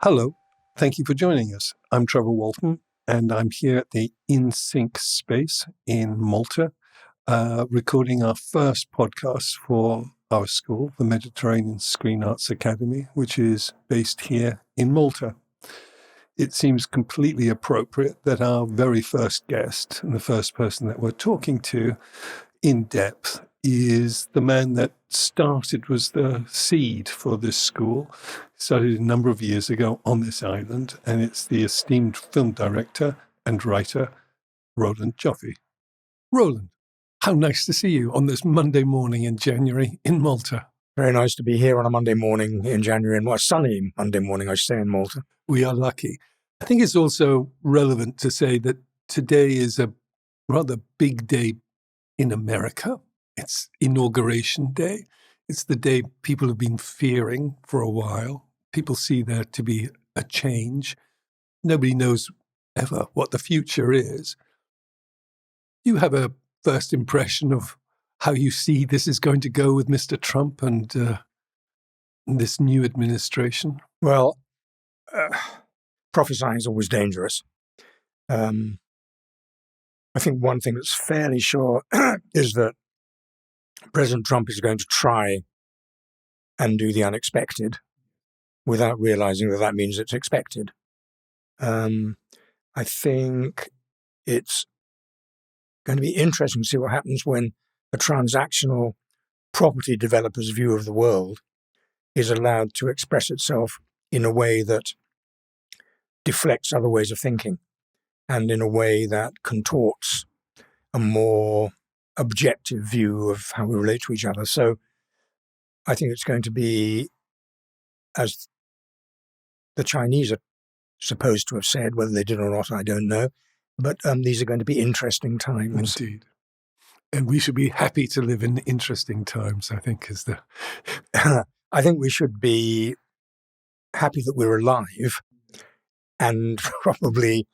Hello, thank you for joining us. I'm Trevor Walton, and I'm here at the Insynk Space in Malta, recording our first podcast for our school, the Mediterranean Screen Arts Academy, which is based here in Malta. It seems completely appropriate that our very first guest and the first person that we're talking to in depth is the man that was the seed for this school. Started a number of years ago on this island, and it's the esteemed film director and writer, Roland Joffé. Roland, how nice to see you on this Monday morning in January in Malta. Very nice to be here on a Monday morning in January, and a sunny Monday morning, I should say, in Malta. We are lucky. I think it's also relevant to say that today is a rather big day in America. It's Inauguration Day. It's the day people have been fearing for a while. People see there to be a change. Nobody knows ever what the future is. You have a first impression of how you see this is going to go with Mr. Trump and this new administration? Well, prophesying is always dangerous. I think one thing that's fairly sure is that President Trump is going to try and do the unexpected without realizing that means it's expected. I think it's going to be interesting to see what happens when a transactional property developer's view of the world is allowed to express itself in a way that deflects other ways of thinking and in a way that contorts a more objective view of how we relate to each other. So I think it's going to be, as the Chinese are supposed to have said, whether they did or not, I don't know, but these are going to be interesting times. Indeed. And we should be happy to live in interesting times, I think, is the... I think we should be happy that we're alive and probably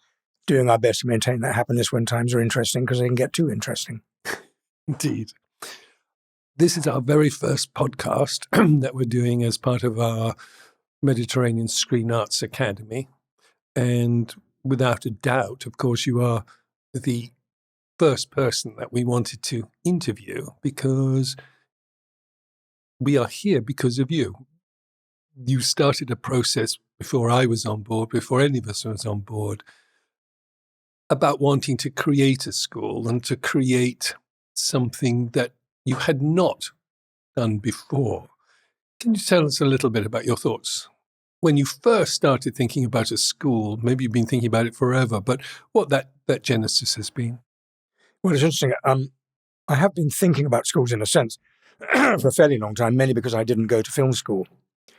doing our best to maintain that happiness when times are interesting, because they can get too interesting. Indeed. This is our very first podcast that we're doing as part of our Mediterranean Screen Arts Academy. And without a doubt, of course, you are the first person that we wanted to interview because we are here because of you. You started a process before I was on board, before any of us was on board, about wanting to create a school and to create something that you had not done before. Can you tell us a little bit about your thoughts? When you first started thinking about a school, maybe you've been thinking about it forever, but what that genesis has been? Well, it's interesting. I have been thinking about schools in a sense for a fairly long time, mainly because I didn't go to film school.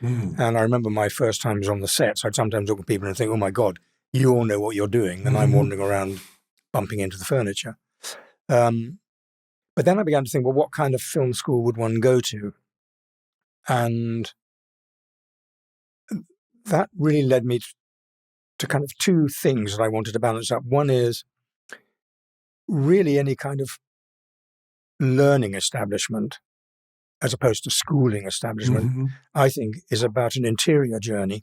And I remember my first times on the sets, I'd sometimes look at people and think, oh my God, you all know what you're doing. And I'm wandering around bumping into the furniture. But then I began to think, well, what kind of film school would one go to? And that really led me to kind of two things that I wanted to balance up. One is really any kind of learning establishment, as opposed to schooling establishment, I think is about an interior journey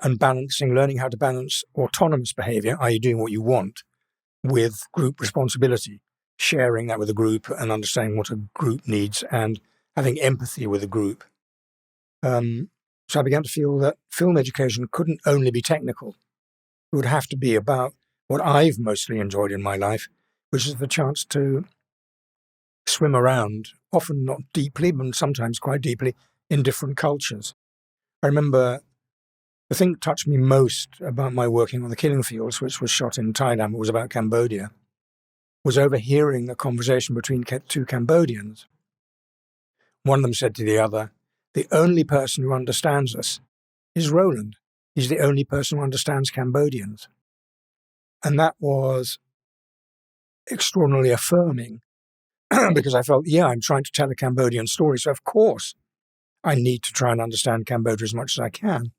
and learning how to balance autonomous behavior, i.e. doing what you want, with group responsibility, sharing that with a group and understanding what a group needs and having empathy with a group. So I began to feel that film education couldn't only be technical. It would have to be about what I've mostly enjoyed in my life, which is the chance to swim around, often not deeply, but sometimes quite deeply, in different cultures. I remember the thing that touched me most about my working on The Killing Fields, which was shot in Thailand, it was about Cambodia, was overhearing a conversation between two Cambodians. One of them said to the other, "The only person who understands us is Roland. He's the only person who understands Cambodians." And that was extraordinarily affirming because I felt, I'm trying to tell a Cambodian story, so of course I need to try and understand Cambodia as much as I can.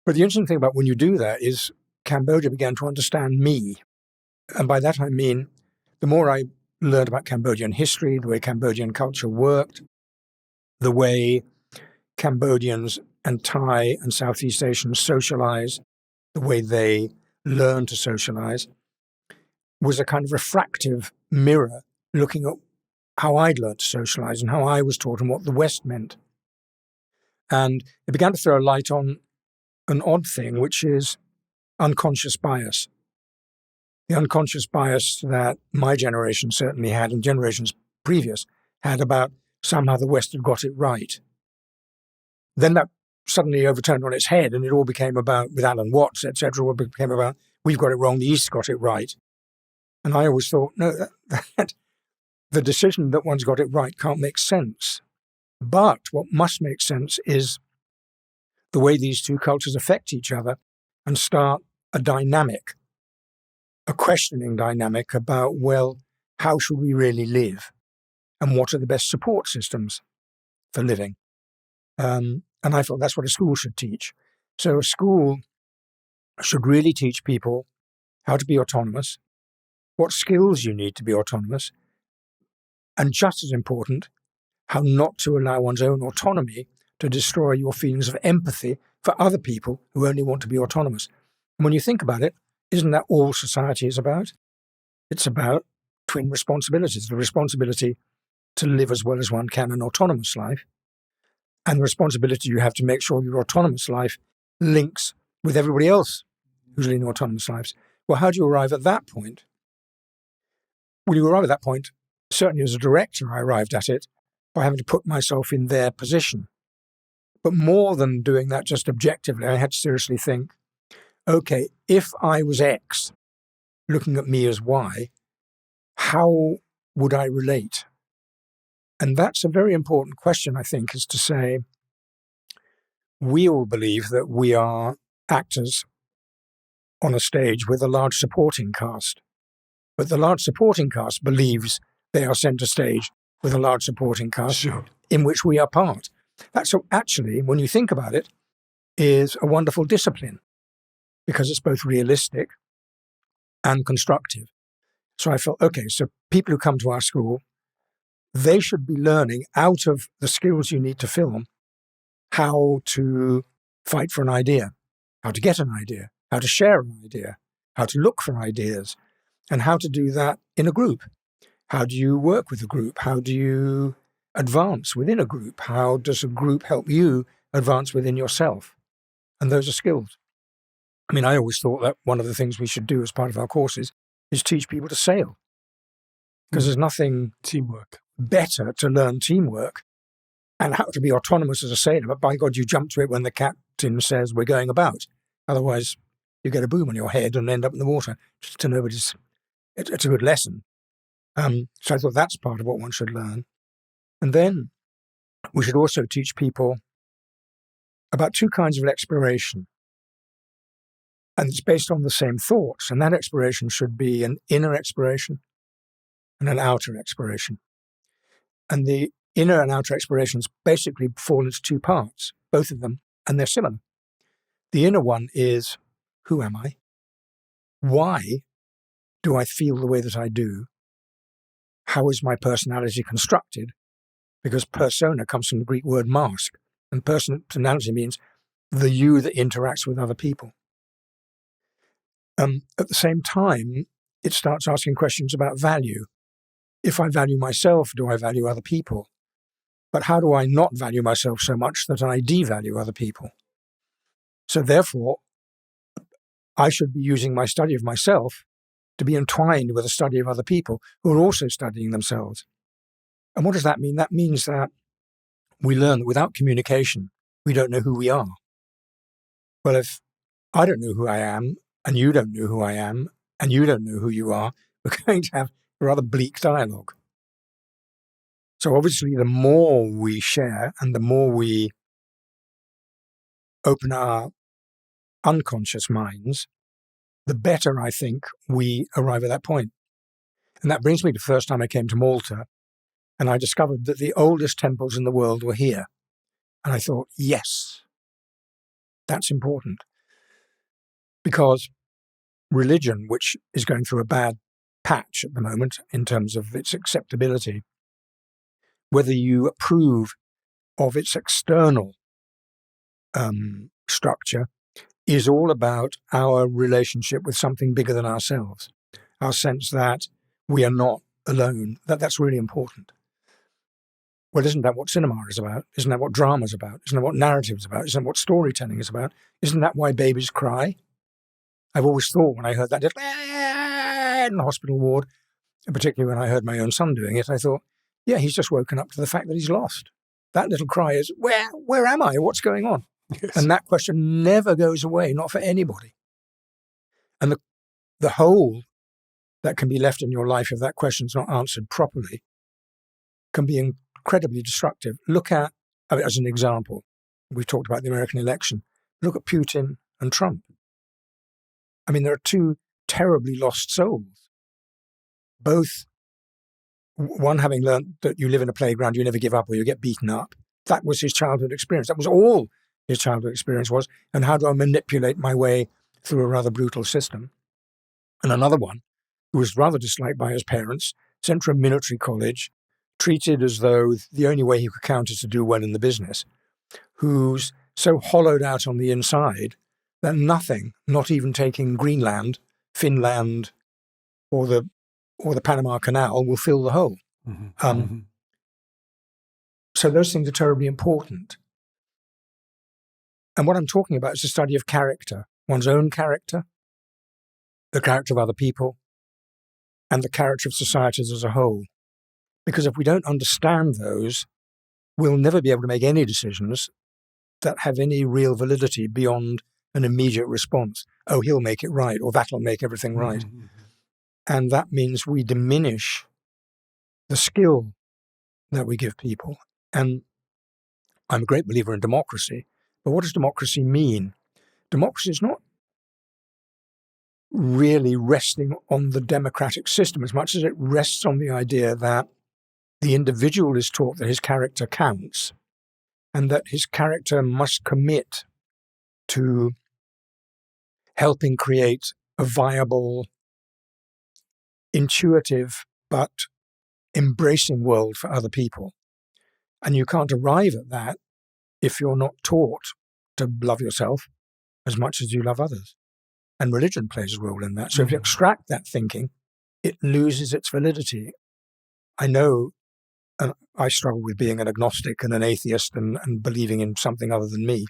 But the interesting thing about when you do that is Cambodia began to understand me. And by that I mean, the more I learned about Cambodian history, the way Cambodian culture worked, the way Cambodians and Thai and Southeast Asians socialize, the way they learn to socialize, was a kind of refractive mirror looking at how I'd learned to socialize and how I was taught and what the West meant. And it began to throw a light on an odd thing, which is unconscious bias. The unconscious bias that my generation certainly had, and generations previous had, about somehow the West had got it right. Then that suddenly overturned on its head, and it all became about, with Alan Watts, etc., it became about, we've got it wrong, the East got it right. And I always thought, no, that the decision that one's got it right can't make sense. But what must make sense is the way these two cultures affect each other and start a dynamic, a questioning dynamic about, well, how should we really live? And what are the best support systems for living? And I thought that's what a school should teach. So a school should really teach people how to be autonomous, what skills you need to be autonomous, and just as important, how not to allow one's own autonomy to destroy your feelings of empathy for other people who only want to be autonomous. And when you think about it, isn't that all society is about? It's about twin responsibilities, the responsibility to live as well as one can an autonomous life, and the responsibility you have to make sure your autonomous life links with everybody else who's leading autonomous lives. Well, how do you arrive at that point? Well, you arrive at that point, certainly as a director, I arrived at it by having to put myself in their position. But more than doing that just objectively, I had to seriously think, okay, if I was X, looking at me as Y, how would I relate? And that's a very important question, I think, is to say, we all believe that we are actors on a stage with a large supporting cast. But the large supporting cast believes they are centre stage with a large supporting cast, Sure. in which we are part. That's actually, when you think about it, is a wonderful discipline, because it's both realistic and constructive. So I felt, okay, so people who come to our school, they should be learning out of the skills you need to film how to fight for an idea, how to get an idea, how to share an idea, how to look for ideas, and how to do that in a group. How do you work with a group? How do you advance within a group? How does a group help you advance within yourself? And those are skills. I mean, I always thought that one of the things we should do as part of our courses is teach people to sail. Because there's nothing Teamwork. better to learn teamwork and how to be autonomous as a sailor. But by God, you jump to it when the captain says we're going about. Otherwise, you get a boom on your head and end up in the water. Just to nobody's, it's a good lesson. So I thought that's part of what one should learn. And then we should also teach people about two kinds of exploration. And it's based on the same thoughts. And that exploration should be an inner exploration and an outer exploration. And the inner and outer explorations basically fall into two parts, both of them, and they're similar. The inner one is, who am I? Why do I feel the way that I do? How is my personality constructed? Because persona comes from the Greek word mask, and personality means the you that interacts with other people. At the same time, it starts asking questions about value. If I value myself, do I value other people? But how do I not value myself so much that I devalue other people? So therefore, I should be using my study of myself to be entwined with a study of other people who are also studying themselves. And what does that mean? That means that we learn that without communication, we don't know who we are. Well, if I don't know who I am, and you don't know who I am, and you don't know who you are, we're going to have a rather bleak dialogue. So obviously, the more we share and the more we open our unconscious minds, the better I think we arrive at that point. And that brings me to the first time I came to Malta, and I discovered that the oldest temples in the world were here. And I thought, yes, that's important. Because religion, which is going through a bad patch at the moment in terms of its acceptability, whether you approve of its external structure is all about our relationship with something bigger than ourselves, our sense that we are not alone, that's really important. Well, isn't that what cinema is about? Isn't that what drama is about? Isn't that what narrative is about? Isn't that what storytelling is about? Isn't that why babies cry? I've always thought when I heard that just in the hospital ward, and particularly when I heard my own son doing it, I thought, yeah, he's just woken up to the fact that he's lost. That little cry is, where am I? What's going on? Yes. And that question never goes away, not for anybody. And the hole that can be left in your life if that question's not answered properly can be incredibly destructive. Look at, as an example, we've talked about the American election. Look at Putin and Trump. I mean, there are two terribly lost souls. Both, one having learned that you live in a playground, you never give up or you get beaten up. That was his childhood experience. That was all his childhood experience was. And how do I manipulate my way through a rather brutal system? And another one who was rather disliked by his parents, sent to a military college, treated as though the only way he could count is to do well in the business, who's so hollowed out on the inside that nothing, not even taking Greenland, Finland, or the Panama Canal will fill the hole. So those things are terribly important. And what I'm talking about is the study of character, one's own character, the character of other people, and the character of societies as a whole. Because if we don't understand those, we'll never be able to make any decisions that have any real validity beyond an immediate response. Oh, he'll make it right, or that'll make everything right. And that means we diminish the skill that we give people. And I'm a great believer in democracy. But what does democracy mean? Democracy is not really resting on the democratic system as much as it rests on the idea that the individual is taught that his character counts and that his character must commit to helping create a viable, intuitive, but embracing world for other people. And you can't arrive at that if you're not taught to love yourself as much as you love others. And religion plays a role in that. So if you extract that thinking, it loses its validity. I know, and I struggle with being an agnostic and an atheist and believing in something other than me.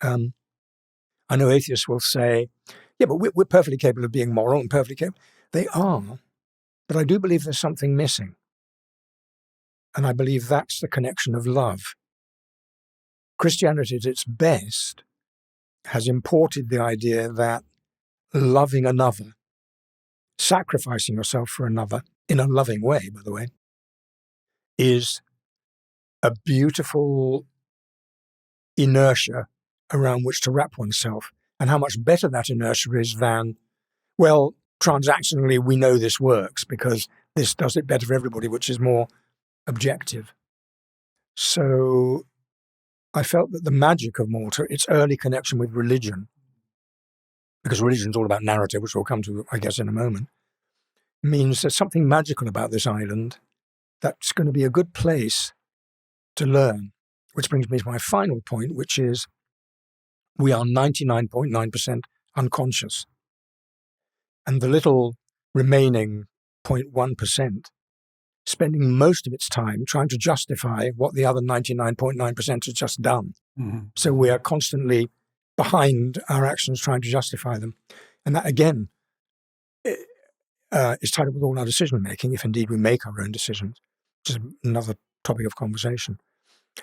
I know atheists will say, yeah, but we're perfectly capable of being moral and perfectly capable. They are, but I do believe there's something missing. And I believe that's the connection of love. Christianity at its best has imported the idea that loving another, sacrificing yourself for another, in a loving way, by the way, is a beautiful inertia around which to wrap oneself. And how much better that inertia is than, well, transactionally, we know this works because this does it better for everybody, which is more objective. So I felt that the magic of Malta, its early connection with religion, because religion is all about narrative, which we'll come to, I guess, in a moment, means there's something magical about this island that's going to be a good place to learn. Which brings me to my final point, which is we are 99.9% unconscious. And the little remaining 0.1% spending most of its time trying to justify what the other 99.9% has just done. So we are constantly behind our actions trying to justify them. And that, again, is tied up with all our decision-making, if indeed we make our own decisions, which is another topic of conversation.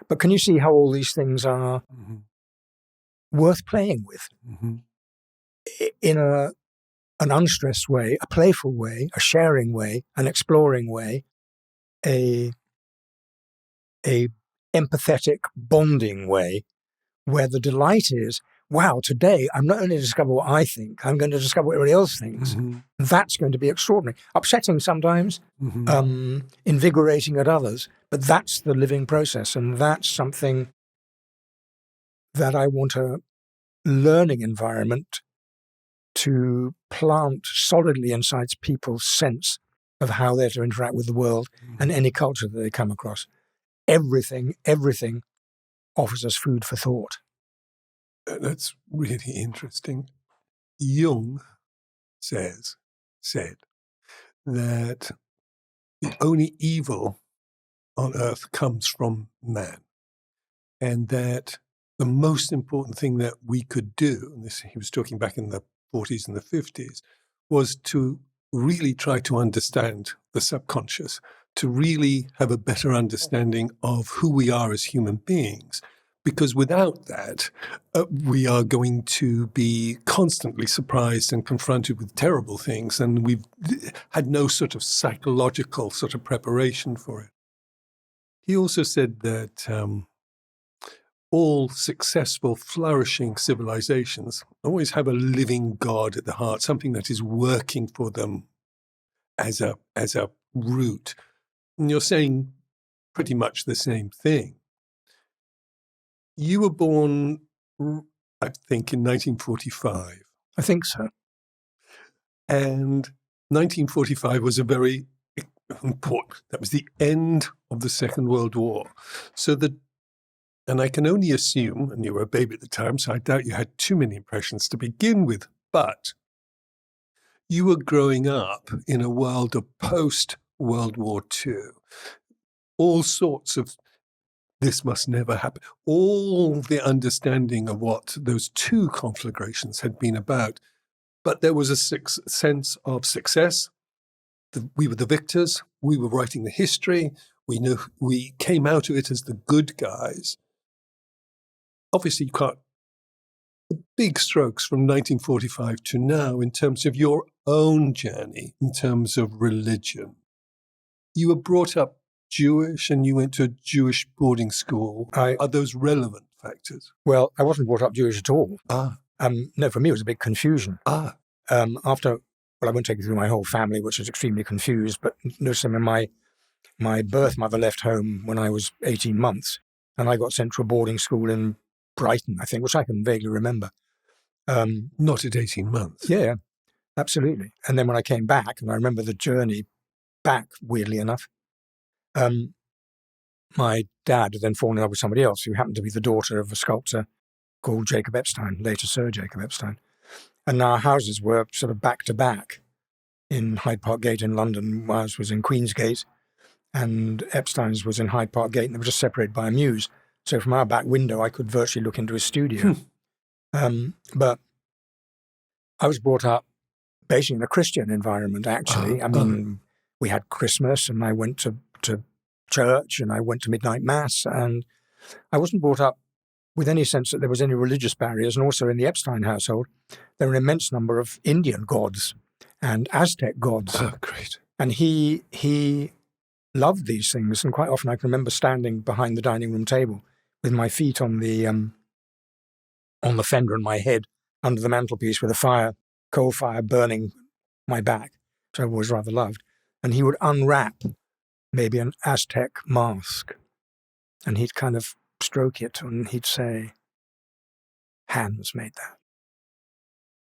But can you see how all these things are worth playing with in an unstressed way, a playful way, a sharing way, an exploring way, a empathetic, bonding way, where the delight is, wow, today I'm not only to discover what I think, I'm going to discover what everybody else thinks. That's going to be extraordinary. Upsetting sometimes, invigorating at others, but that's the living process. And that's something that I want a learning environment to plant solidly inside people's sense of how they're to interact with the world and any culture that they come across. Everything offers us food for thought. That's really interesting. Jung said that the only evil on earth comes from man, and that the most important thing that we could do, and this he was talking back in the 40s and the 50s, was to really try to understand the subconscious, to really have a better understanding of who we are as human beings. Because without that, we are going to be constantly surprised and confronted with terrible things, and we've had no sort of psychological sort of preparation for it. He also said that all successful, flourishing civilizations always have a living God at the heart, something that is working for them as a root. And you're saying pretty much the same thing. You were born, I think, in 1945. I think so. And 1945 was a very important, that was the end of the Second World War. And I can only assume, and you were a baby at the time, so I doubt you had too many impressions to begin with, but you were growing up in a world of post-World War II. All sorts of, this must never happen. All the understanding of what those two conflagrations had been about. But there was a sense of success. We were the victors. We were writing the history. We knew we came out of it as the good guys. Obviously, you can't. The big strokes from 1945 to now in terms of your own journey, in terms of religion. You were brought up Jewish and you went to a Jewish boarding school. Are those relevant factors? Well, I wasn't brought up Jewish at all. No, for me, it was a big confusion. I won't take you through my whole family, which was extremely confused, but notice my birth mother left home when I was 18 months, and I got sent to a boarding school in Brighton, I think, which I can vaguely remember. Not at 18 months. Yeah, absolutely. And then when I came back, and I remember the journey back, weirdly enough, my dad had then fallen in love with somebody else who happened to be the daughter of a sculptor called Jacob Epstein, later Sir Jacob Epstein. And our houses were sort of back to back in Hyde Park Gate in London. Ours was in Queensgate, and Epstein's was in Hyde Park Gate, and they were just separated by a mews. So from our back window, I could virtually look into his studio. But I was brought up basically in a Christian environment, actually. We had Christmas, and I went to church, and I went to midnight mass, and I wasn't brought up with any sense that there was any religious barriers. And also in the Epstein household, there were an immense number of Indian gods and Aztec gods. Oh, great. And he loved these things. And quite often I can remember standing behind the dining room table with my feet on the fender and my head under the mantelpiece with a coal fire burning my back, which I always rather loved. And he would unwrap maybe an Aztec mask, and he'd kind of stroke it, and he'd say, "Hands made that.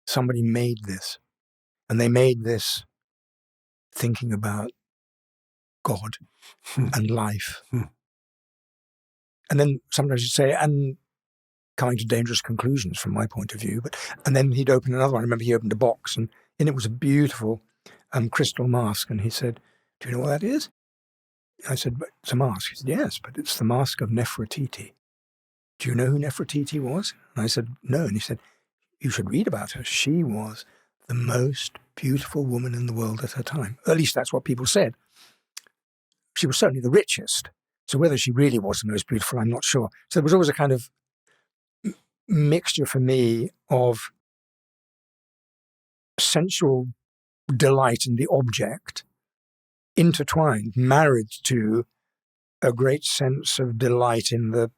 Somebody made this. And they made this thinking about God and life." And then sometimes he'd say, and coming to dangerous conclusions from my point of view. And then he'd open another one. I remember he opened a box, and in it was a beautiful crystal mask. And he said, "Do you know what that is?" I said, "But it's a mask." He said, "Yes, but it's the mask of Nefertiti. Do you know who Nefertiti was?" And I said, "No." And he said, "You should read about her. She was the most beautiful woman in the world at her time." At least that's what people said. She was certainly the richest. So whether she really was the most beautiful, I'm not sure. So there was always a kind of mixture for me of sensual delight in the object, intertwined, married to a great sense of delight in the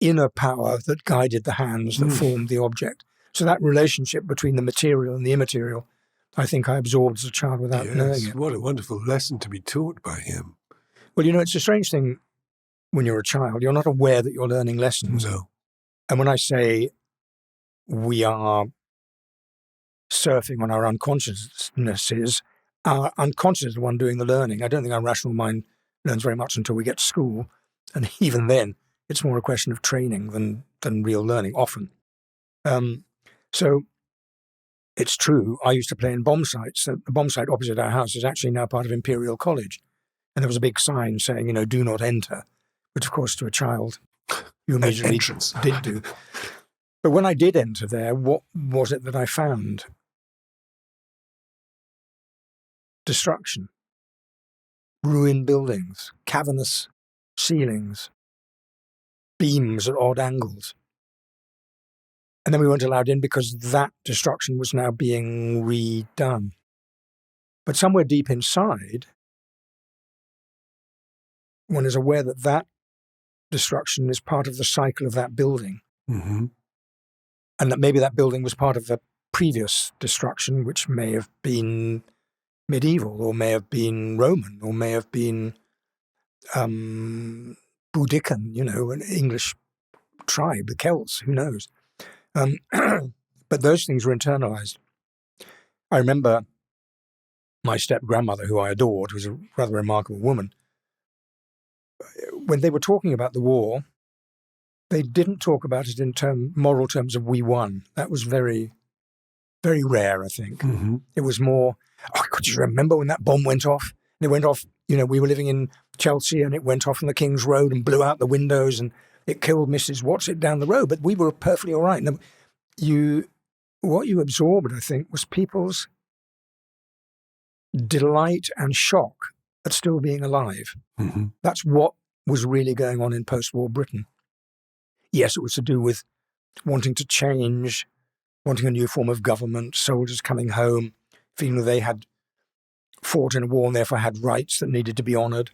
inner power that guided the hands that formed the object. So that relationship between the material and the immaterial, I think I absorbed as a child without knowing it. What a wonderful lesson to be taught by him. Well, it's a strange thing when you're a child. You're not aware that you're learning lessons. No. And when I say we are surfing on our unconsciousnesses, our unconscious is the one doing the learning. I don't think our rational mind learns very much until we get to school. And even then, it's more a question of training than than real learning, often. So it's true, I used to play in bomb sites. The bomb site opposite our house is actually now part of Imperial College. And there was a big sign saying, do not enter, which, of course, to a child, you immediately did do. But when I did enter there, what was it that I found? Destruction. Ruined buildings, cavernous ceilings, beams at odd angles. And then we weren't allowed in because that destruction was now being redone. But somewhere deep inside, one is aware that that destruction is part of the cycle of that building. Mm-hmm. And that maybe that building was part of the previous destruction, which may have been medieval, or may have been Roman, or may have been Boudiccan, an English tribe, the Celts, who knows. But those things were internalized. I remember my step-grandmother, who I adored, who was a rather remarkable woman, when they were talking about the war, they didn't talk about it in moral terms of we won. That was very, very rare, I think. Mm-hmm. It was more, could you remember when that bomb went off? And it went off, we were living in Chelsea, and it went off on the King's Road and blew out the windows, and it killed Mrs. What's-it down the road. But we were perfectly all right. And what you absorbed, I think, was people's delight and shock at still being alive. Mm-hmm. That's what was really going on in post-war Britain. Yes, it was to do with wanting to change, wanting a new form of government, soldiers coming home, feeling that they had fought in a war and therefore had rights that needed to be honoured.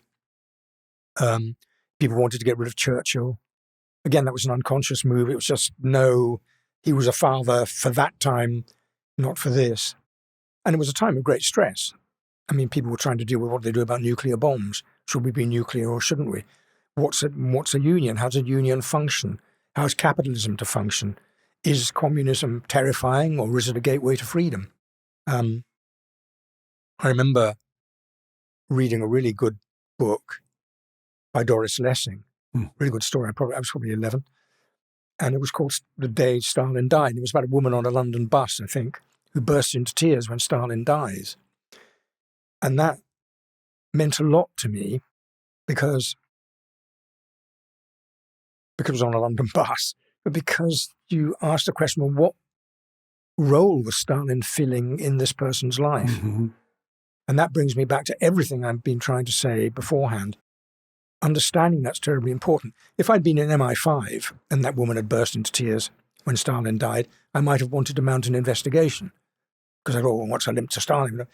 People wanted to get rid of Churchill. Again, that was an unconscious move. It was just, no, he was a father for that time, not for this. And it was a time of great stress. I mean, people were trying to deal with what they do about nuclear bombs. Should we be nuclear or shouldn't we? What's a union? How does a union function? How is capitalism to function? Is communism terrifying, or is it a gateway to freedom? I remember reading a really good book by Doris Lessing, really good story. I was probably 11. And it was called The Day Stalin Died. It was about a woman on a London bus, I think, who bursts into tears when Stalin dies. And that meant a lot to me because it was on a London bus, but because you asked the question, well, what role was Stalin filling in this person's life? Mm-hmm. And that brings me back to everything I've been trying to say beforehand. Understanding that's terribly important. If I'd been in MI5 and that woman had burst into tears when Stalin died, I might have wanted to mount an investigation because I thought, well, what's a link to Stalin?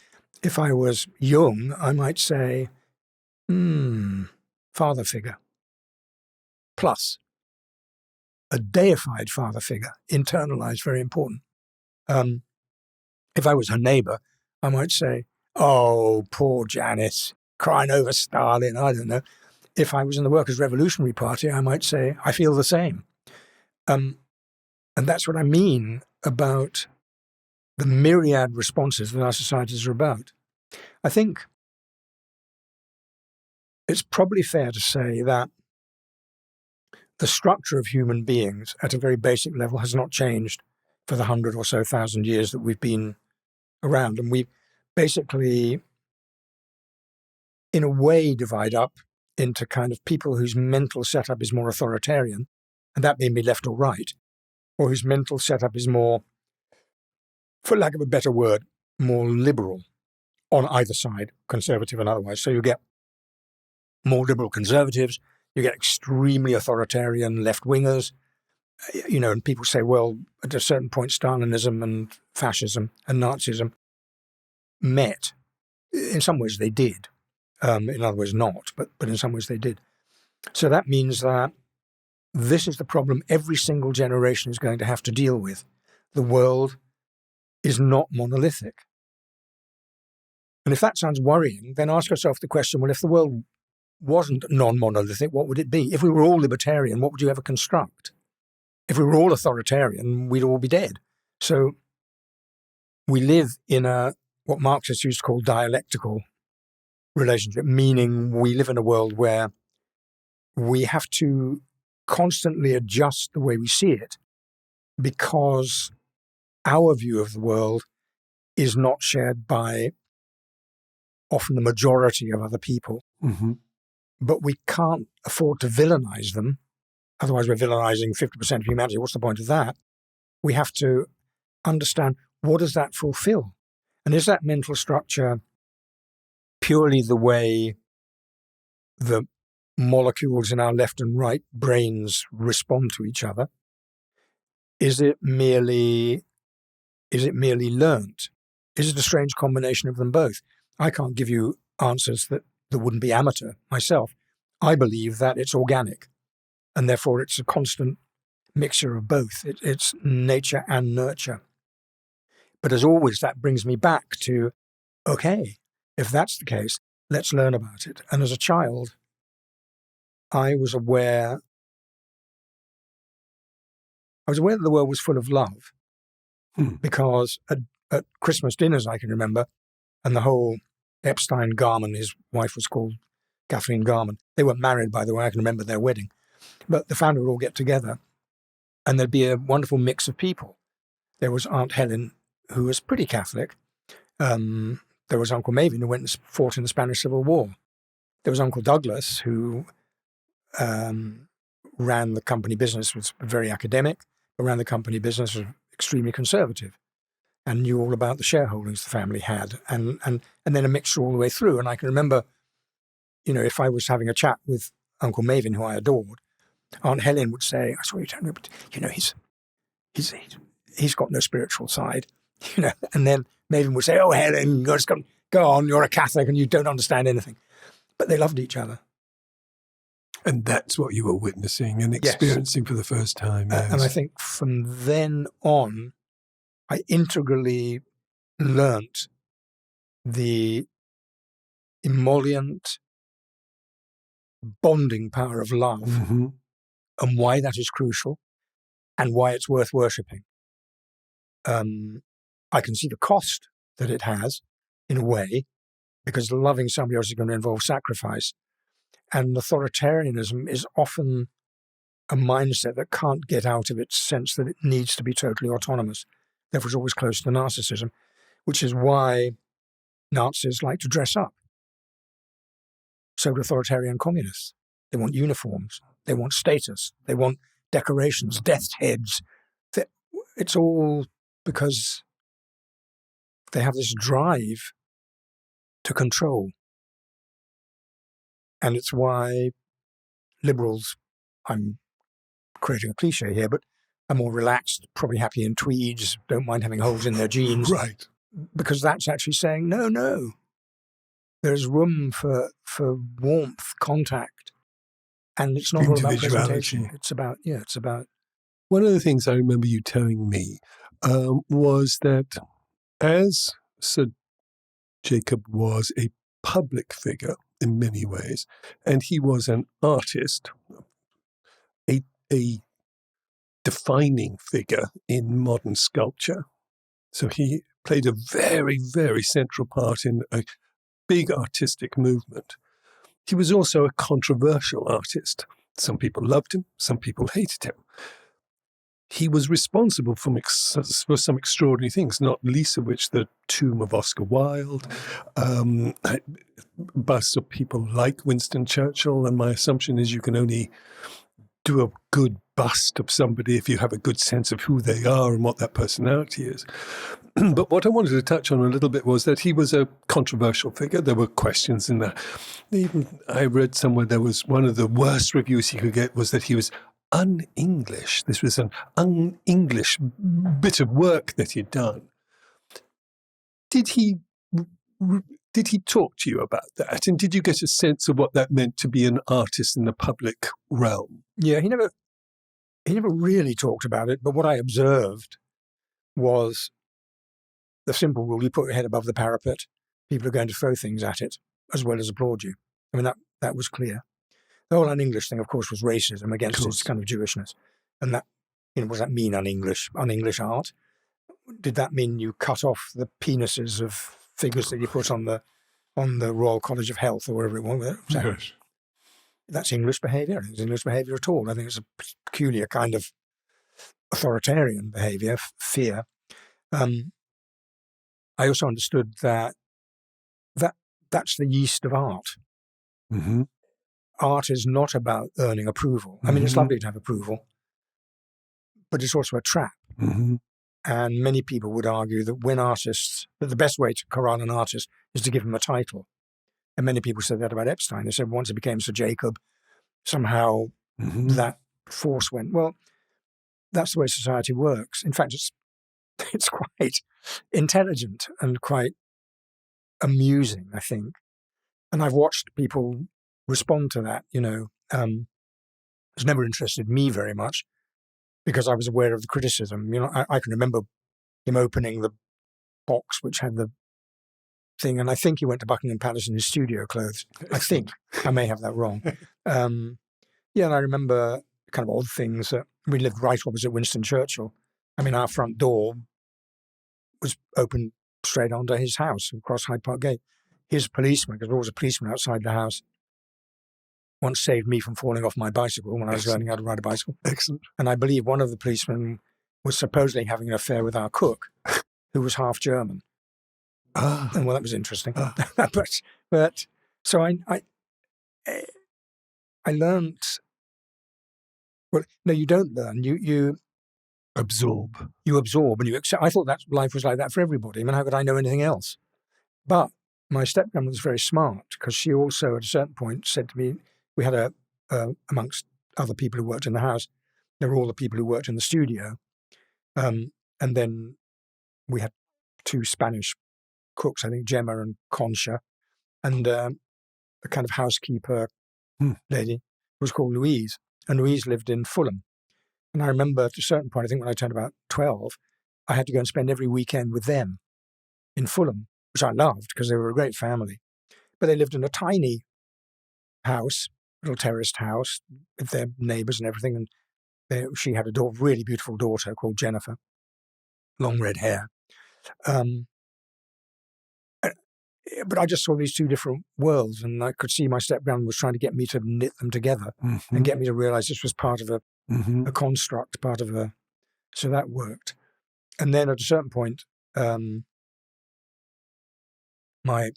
If I was Jung, I might say, father figure. Plus, a deified father figure, internalized, very important. If I was her neighbor, I might say, oh, poor Janice, crying over Stalin, I don't know. If I was in the Workers' Revolutionary Party, I might say, I feel the same. And that's what I mean about the myriad responses that our societies are about. I think it's probably fair to say that the structure of human beings at a very basic level has not changed for the 100 or so 1,000 years that we've been around. And we basically, in a way, divide up into kind of people whose mental setup is more authoritarian, and that may be left or right, or whose mental setup is more, for lack of a better word, more liberal on either side, conservative and otherwise. So you get more liberal conservatives, you get extremely authoritarian left-wingers, and people say, well, at a certain point, Stalinism and fascism and Nazism met. In some ways they did. In other ways not, but in some ways they did. So that means that this is the problem every single generation is going to have to deal with. The world is not monolithic. And if that sounds worrying, then ask yourself the question, well, if the world wasn't non-monolithic, what would it be? If we were all libertarian, what would you ever construct? If we were all authoritarian, we'd all be dead. So we live in what Marxists used to call dialectical relationship, meaning we live in a world where we have to constantly adjust the way we see it because our view of the world is not shared by often the majority of other people. Mm-hmm. But we can't afford to villainize them. Otherwise, we're villainizing 50% of humanity. What's the point of that? We have to understand, what does that fulfill? And is that mental structure purely the way the molecules in our left and right brains respond to each other? Is it merely learnt? Is it a strange combination of them both? I can't give you answers that wouldn't be amateur myself. I believe that it's organic, and therefore it's a constant mixture of both. It's nature and nurture. But as always, that brings me back to, okay, if that's the case, let's learn about it. And as a child, I was aware that the world was full of love, because at Christmas dinners, I can remember, and the whole Epstein Garman, his wife was called Kathleen Garman. They weren't married, by the way. I can remember their wedding. But the family would all get together, and there'd be a wonderful mix of people. There was Aunt Helen, who was pretty Catholic. There was Uncle Mavin, who went and fought in the Spanish Civil War. There was Uncle Douglas, who ran the company business, was very academic, but ran the company business, was extremely conservative, and knew all about the shareholdings the family had, and then a mixture all the way through. And I can remember, if I was having a chat with Uncle Mavin, who I adored, Aunt Helen would say, "I saw you don't know, but he's got no spiritual side," And then Mavin would say, "Oh, Helen, go on, you're a Catholic and you don't understand anything." But they loved each other. And that's what you were witnessing and experiencing for the first time. Yes. And I think from then on, I integrally learnt the emollient bonding power of love, mm-hmm. and why that is crucial and why it's worth worshipping. I can see the cost that it has, in a way, because loving somebody else is going to involve sacrifice. And authoritarianism is often a mindset that can't get out of its sense that it needs to be totally autonomous. Therefore, it's always close to narcissism, which is why Nazis like to dress up. So do authoritarian communists. They want uniforms. They want status. They want decorations, death heads. It's all because they have this drive to control. And it's why liberals, I'm creating a cliche here, but are more relaxed, probably happy in tweeds, don't mind having holes in their jeans. Right. Because that's actually saying, no. There's room for warmth, contact. And it's not all about presentation. It's about. One of the things I remember you telling me was that as Sir Jacob was a public figure in many ways, and he was an artist, a defining figure in modern sculpture. So he played a very, very central part in a big artistic movement. He was also a controversial artist. Some people loved him, some people hated him. He was responsible for some extraordinary things, not least of which the tomb of Oscar Wilde, busts of people like Winston Churchill, and my assumption is you can only do a good bust of somebody if you have a good sense of who they are and what that personality is. But what I wanted to touch on a little bit was that he was a controversial figure. There were questions in that. Even I read somewhere there was one of the worst reviews he could get was that he was un-English. This was an un-English bit of work that he'd done. Did he talk to you about that? And did you get a sense of what that meant to be an artist in the public realm? Yeah, he never really talked about it, but what I observed was the simple rule: you put your head above the parapet, people are going to throw things at it as well as applaud you. I mean, that was clear. The whole un-English thing, of course, was racism against its kind of Jewishness. And that, what does that mean, un-English art? Did that mean you cut off the penises of figures that you put on the Royal College of Health or wherever it was? Yes. that's English behaviour. I think it's English behaviour at all. I think it's a peculiar kind of authoritarian behaviour, fear. I also understood that that's the yeast of art. Mm-hmm. Art is not about earning approval. I mean, it's lovely to have approval, but it's also a trap. Mm-hmm. And many people would argue that that the best way to corral an artist is to give him a title. And many people said that about Epstein. They said once he became Sir Jacob, somehow that force went. Well, that's the way society works. In fact, it's quite intelligent and quite amusing, I think. And I've watched people respond to that, It's never interested me very much because I was aware of the criticism. I can remember him opening the box which had the thing, and I think he went to Buckingham Palace in his studio clothes. I think. I may have that wrong. And I remember kind of odd things. We lived right opposite Winston Churchill. I mean, our front door was open straight onto his house across Hyde Park Gate. His policeman, because there was a policeman outside the house, once saved me from falling off my bicycle when I was learning how to ride a bicycle. Excellent. And I believe one of the policemen was supposedly having an affair with our cook, who was half German. And well, that was interesting. But so I learned. Well, no, you don't learn. You absorb. You absorb and you accept. I thought that life was like that for everybody. I mean, how could I know anything else? But my stepgrandmother was very smart because she also, at a certain point, said to me, we had amongst other people who worked in the house, there were all the people who worked in the studio. And then we had 2 Spanish cooks, I think Gemma and Concha, and a kind of housekeeper lady was called Louise. And Louise lived in Fulham. And I remember at a certain point, I think when I turned about 12, I had to go and spend every weekend with them in Fulham, which I loved because they were a great family. But they lived in a tiny house, little terraced house with their neighbours and everything. And she had a really beautiful daughter called Jennifer, long red hair. But I just saw these 2 different worlds, and I could see my step-grandma was trying to get me to knit them together and get me to realise this was part of a construct, part of a... So that worked. And then at a certain point, my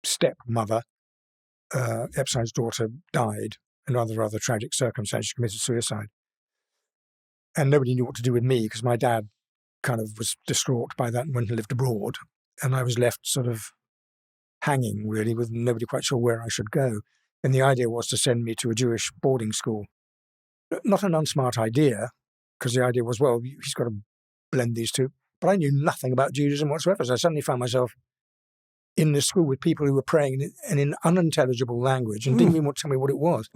stepmother, Epstein's daughter, died in rather tragic circumstances. She committed suicide. And nobody knew what to do with me because my dad kind of was distraught by that and went and lived abroad. And I was left sort of hanging, really, with nobody quite sure where I should go. And the idea was to send me to a Jewish boarding school. Not an unsmart idea, because the idea was, well, he's got to blend these two. But I knew nothing about Judaism whatsoever. So I suddenly found myself in this school with people who were praying in an unintelligible language and didn't even want to tell me what it was.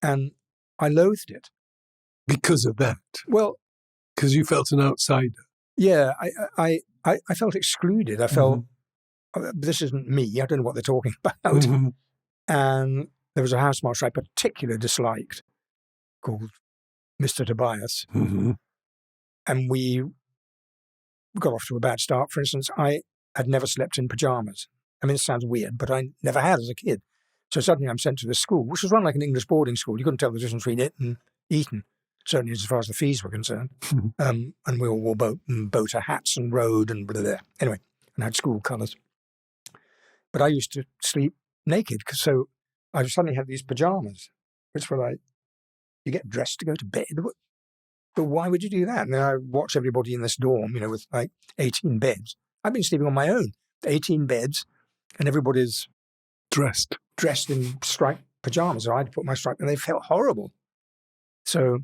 And I loathed it. Because of that? Well... Because you felt an outsider? Yeah, I felt excluded. I felt, this isn't me. I don't know what they're talking about. And there was a housemaster I particularly disliked called Mr. Tobias. And we got off to a bad start. For instance, I had never slept in pajamas. I mean, it sounds weird, but I never had as a kid. So suddenly I'm sent to this school, which was run like an English boarding school. You couldn't tell the difference between it and Eton, certainly as far as the fees were concerned. And we all wore boater hats and rode and blah, blah. Anyway, and had school colours. But I used to sleep naked, so I suddenly had these pajamas, which were like, you get dressed to go to bed? But why would you do that? And then I watch everybody in this dorm, with like 18 beds. I've been sleeping on my own, 18 beds, and everybody's dressed in striped pajamas. So I had to put my stripe, and they felt horrible. So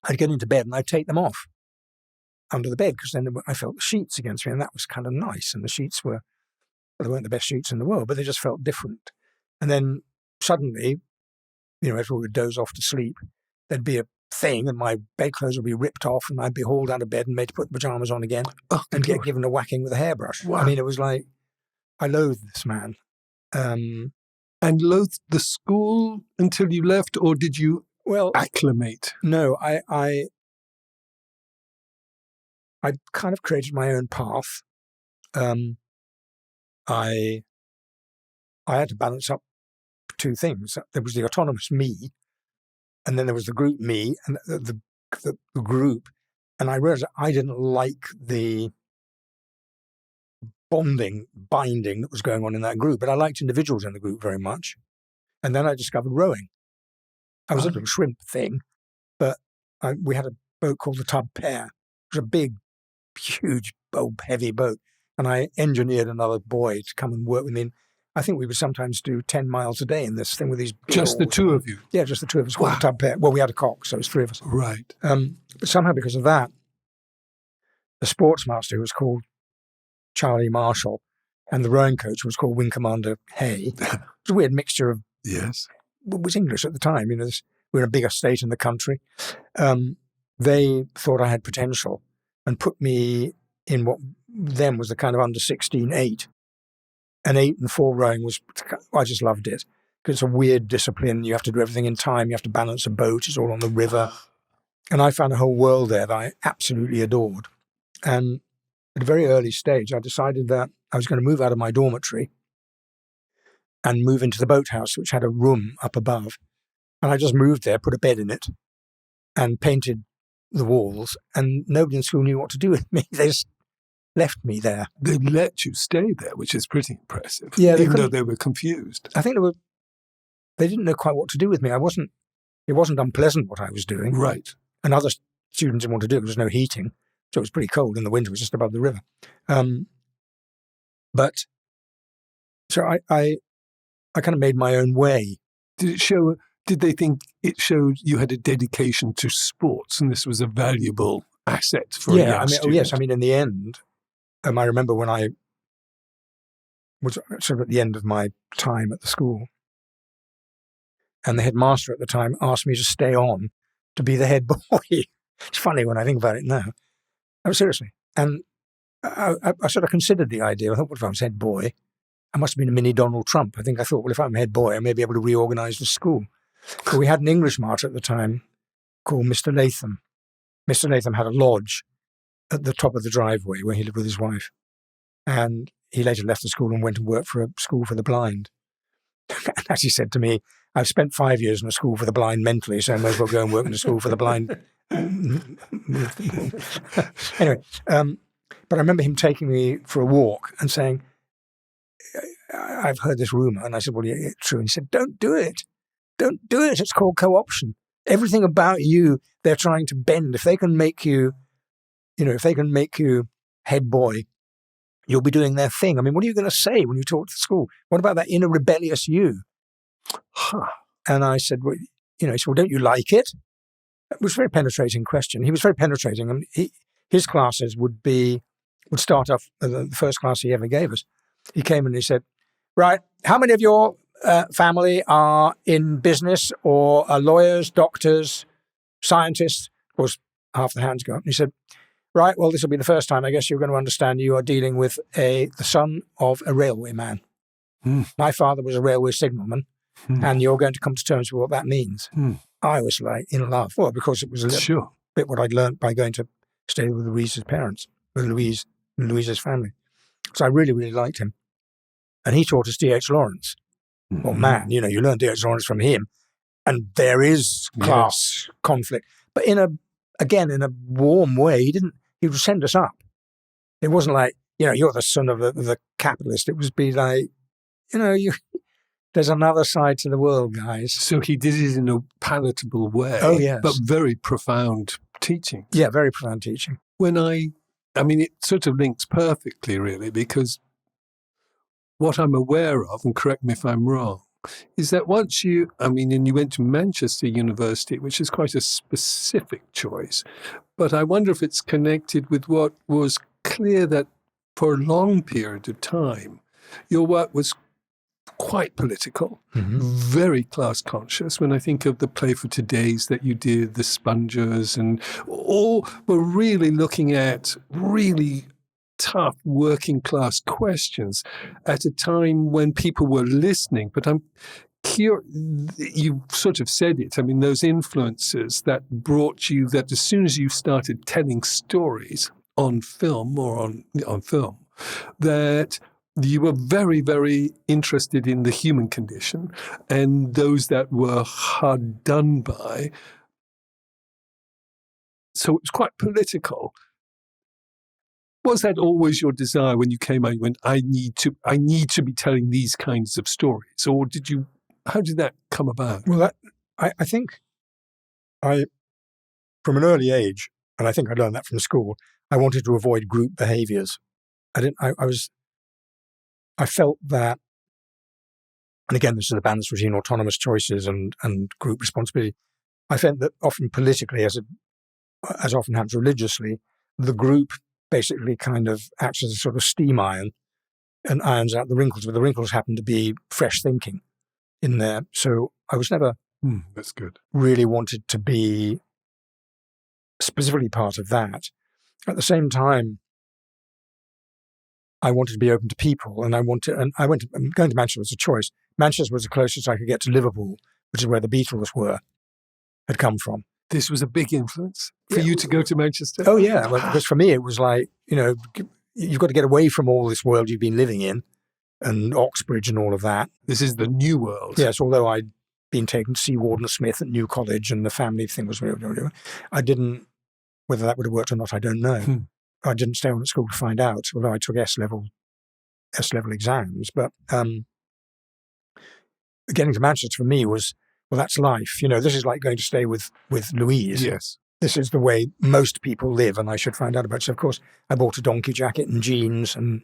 I'd get into bed and I'd take them off under the bed because then I felt the sheets against me, and that was kind of nice. And the sheets were, well, they weren't the best sheets in the world, but they just felt different. And then suddenly, everyone would doze off to sleep. There'd be a thing and my bedclothes would be ripped off and I'd be hauled out of bed and made to put the pajamas on again and get given a whacking with a hairbrush. Wow. I mean, it was like, I loathed this man. And loathed the school until you left, or did you acclimate? No, I kind of created my own path. I had to balance up two things. There was the autonomous me, and then there was the group me, and the group. And I realized I didn't like the binding that was going on in that group, but I liked individuals in the group very much. And then I discovered rowing. I was a little shrimp thing, but we had a boat called the Tub Pair. It was a big, huge, heavy boat. And I engineered another boy to come and work with me. I think we would sometimes do 10 miles a day in this thing with these. Just the two of you? Yeah, just the two of us. Called the Tub Pair. Well, we had a cock, so it was three of us. Right. But somehow because of that, the sports master, who was called Charlie Marshall, and the rowing coach was called Wing Commander Hay. It was a weird mixture of. Yes. It was English at the time. We were a bigger state in the country. They thought I had potential and put me in what then was the kind of under 16 8. And 8 and 4 rowing I just loved it because it's a weird discipline. You have to do everything in time. You have to balance a boat. It's all on the river. And I found a whole world there that I absolutely adored. And at a very early stage, I decided that I was going to move out of my dormitory and move into the boathouse, which had a room up above. And I just moved there, put a bed in it, and painted the walls. And nobody in school knew what to do with me. They just left me there. They let you stay there, which is pretty impressive. Yeah, even though they were confused. I think they didn't know quite what to do with me. It wasn't unpleasant what I was doing. Right. And other students didn't want to do it. There was no heating. So it was pretty cold in the winter. It was just above the river. But so I kind of made my own way. Did they think it showed you had a dedication to sports and this was a valuable asset for a young student? Yes. I mean, in the end, I remember when I was sort of at the end of my time at the school, and the headmaster at the time asked me to stay on to be the head boy. It's funny when I think about it now. Oh, seriously. And I sort of considered the idea. I thought, what if I was head boy? I must have been a mini Donald Trump. I thought, well, if I'm head boy, I may be able to reorganize the school. But we had an English master at the time called Mr. Latham. Mr. Latham had a lodge at the top of the driveway where he lived with his wife. And he later left the school and went and worked for a school for the blind. And as he said to me, I've spent 5 years in a school for the blind mentally, so I might as well go and work in a school for the blind. Anyway, but I remember him taking me for a walk and saying, I've heard this rumor. And I said, well, yeah, it's true. And he said, don't do it. Don't do it. It's called co-option. Everything about you, they're trying to bend. If they can make you, head boy, you'll be doing their thing. I mean, what are you going to say when you talk to the school? What about that inner rebellious you? And I said, well, he said, well, don't you like it? It was a very penetrating question. He was very penetrating. And his classes would start off, the first class he ever gave us. He came and he said, right, how many of your family are in business or are lawyers, doctors, scientists? Of course, half the hands go up. And he said, right, well, this will be the first time I guess you're going to understand you are dealing with the son of a railway man. My father was a railway signalman, and you're going to come to terms with what that means. I was like in love. Well, because it was a little bit what I'd learned by going to stay with Louise's parents, with Louise's family. So I really, really liked him. And he taught us D.H. Lawrence. Well, man, you learn D.H. Lawrence from him. And there is class conflict. But in a warm way, he would send us up. It wasn't like, you're the son of the capitalist. It was be like, there's another side to the world, guys. So he did it in a palatable way. Oh, yes. But very profound teaching. Yeah, very profound teaching. It sort of links perfectly, really, because what I'm aware of, and correct me if I'm wrong, is that once and you went to Manchester University, which is quite a specific choice, but I wonder if it's connected with what was clear that for a long period of time, your work was quite political, very class conscious. When I think of the Play for Today's that you did, the Spongers, and all were really looking at really tough working class questions at a time when people were listening. But I'm curious, you sort of said it. I mean, those influences that brought you, that as soon as you started telling stories on film or on film, that You were very, very interested in the human condition and those that were hard done by. So it was quite political. Was that always your desire when you came out? You went, I need to be telling these kinds of stories, or how did that come about? Well, I think from an early age, and I think I learned that from school, I wanted to avoid group behaviors. I felt that, and again, this is a balance between autonomous choices and group responsibility. I felt that often politically, as often happens religiously, the group basically kind of acts as a sort of steam iron and irons out the wrinkles, but the wrinkles happen to be fresh thinking in there. So I was never that's good. Really wanted to be specifically part of that. At the same time, I wanted to be open to people, and going to Manchester was a choice. Manchester was the closest I could get to Liverpool, which is where the Beatles had come from. This was a big influence for you to go to Manchester? Oh, yeah. Well, because for me, it was like, you've got to get away from all this world you've been living in and Oxbridge and all of that. This is the new world. Yes, although I'd been taken to see Warden Smith at New College and the family thing was I didn't, whether that would have worked or not, I don't know. I didn't stay on at school to find out, although I took S-level exams. But getting to Manchester for me was, well, that's life. This is like going to stay with Louise. Yes. This is the way most people live, and I should find out about it. So, of course, I bought a donkey jacket and jeans and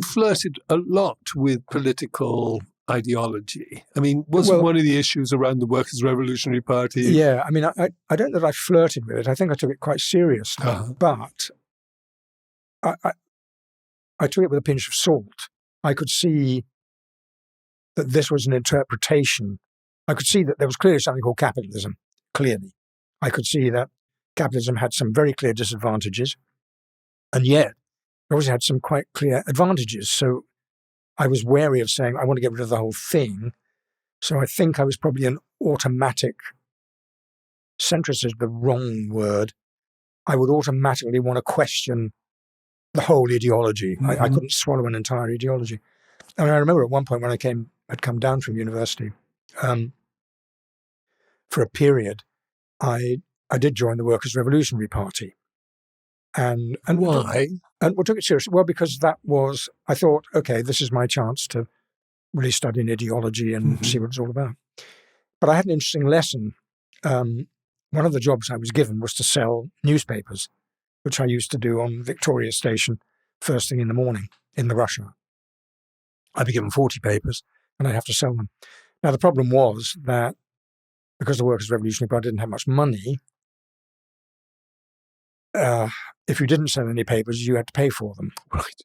flirted a lot with political ideology. I mean, wasn't one of the issues around the Workers' Revolutionary Party? Yeah, I mean, I don't know that I flirted with it. I think I took it quite seriously, but I took it with a pinch of salt. I could see that this was an interpretation. I could see that there was clearly something called capitalism, clearly. I could see that capitalism had some very clear disadvantages, and yet it also had some quite clear advantages. So I was wary of saying, I want to get rid of the whole thing. So I think I was probably an automatic, centrist is the wrong word. I would automatically want to question the whole ideology. Mm-hmm. I couldn't swallow an entire ideology. I mean, I remember at one point when had come down from university, for a period, I did join the Workers' Revolutionary Party. And why? And we took it seriously. Well, because I thought, okay, this is my chance to really study an ideology and see what it's all about. But I had an interesting lesson. One of the jobs I was given was to sell newspapers, which I used to do on Victoria Station first thing in the morning in the rush hour. I'd be given 40 papers and I'd have to sell them. Now, the problem was that because the Workers' Revolutionary Party didn't have much money, if you didn't sell any papers, you had to pay for them. Right.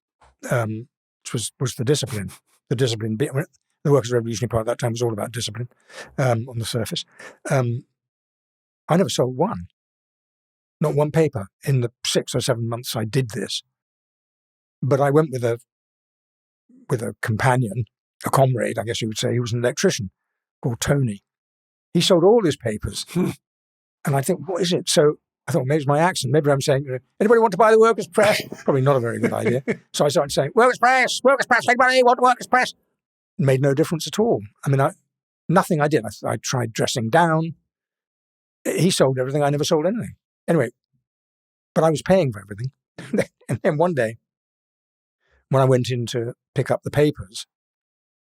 Which was the discipline. The discipline bit. The Workers' Revolutionary Party at that time was all about discipline on the surface. I never sold one. Not one paper in the 6 or 7 months I did this. But I went with a companion, a comrade, I guess you would say. He was an electrician called Tony. He sold all his papers. And I think, what is it? So I thought, maybe it's my accent. Maybe I'm saying, anybody want to buy the Workers' Press? Probably not a very good idea. So I started saying, Workers' Press, anybody want the Workers' Press? It made no difference at all. I mean, nothing I did. I tried dressing down. He sold everything. I never sold anything. Anyway, but I was paying for everything. And then one day, when I went in to pick up the papers,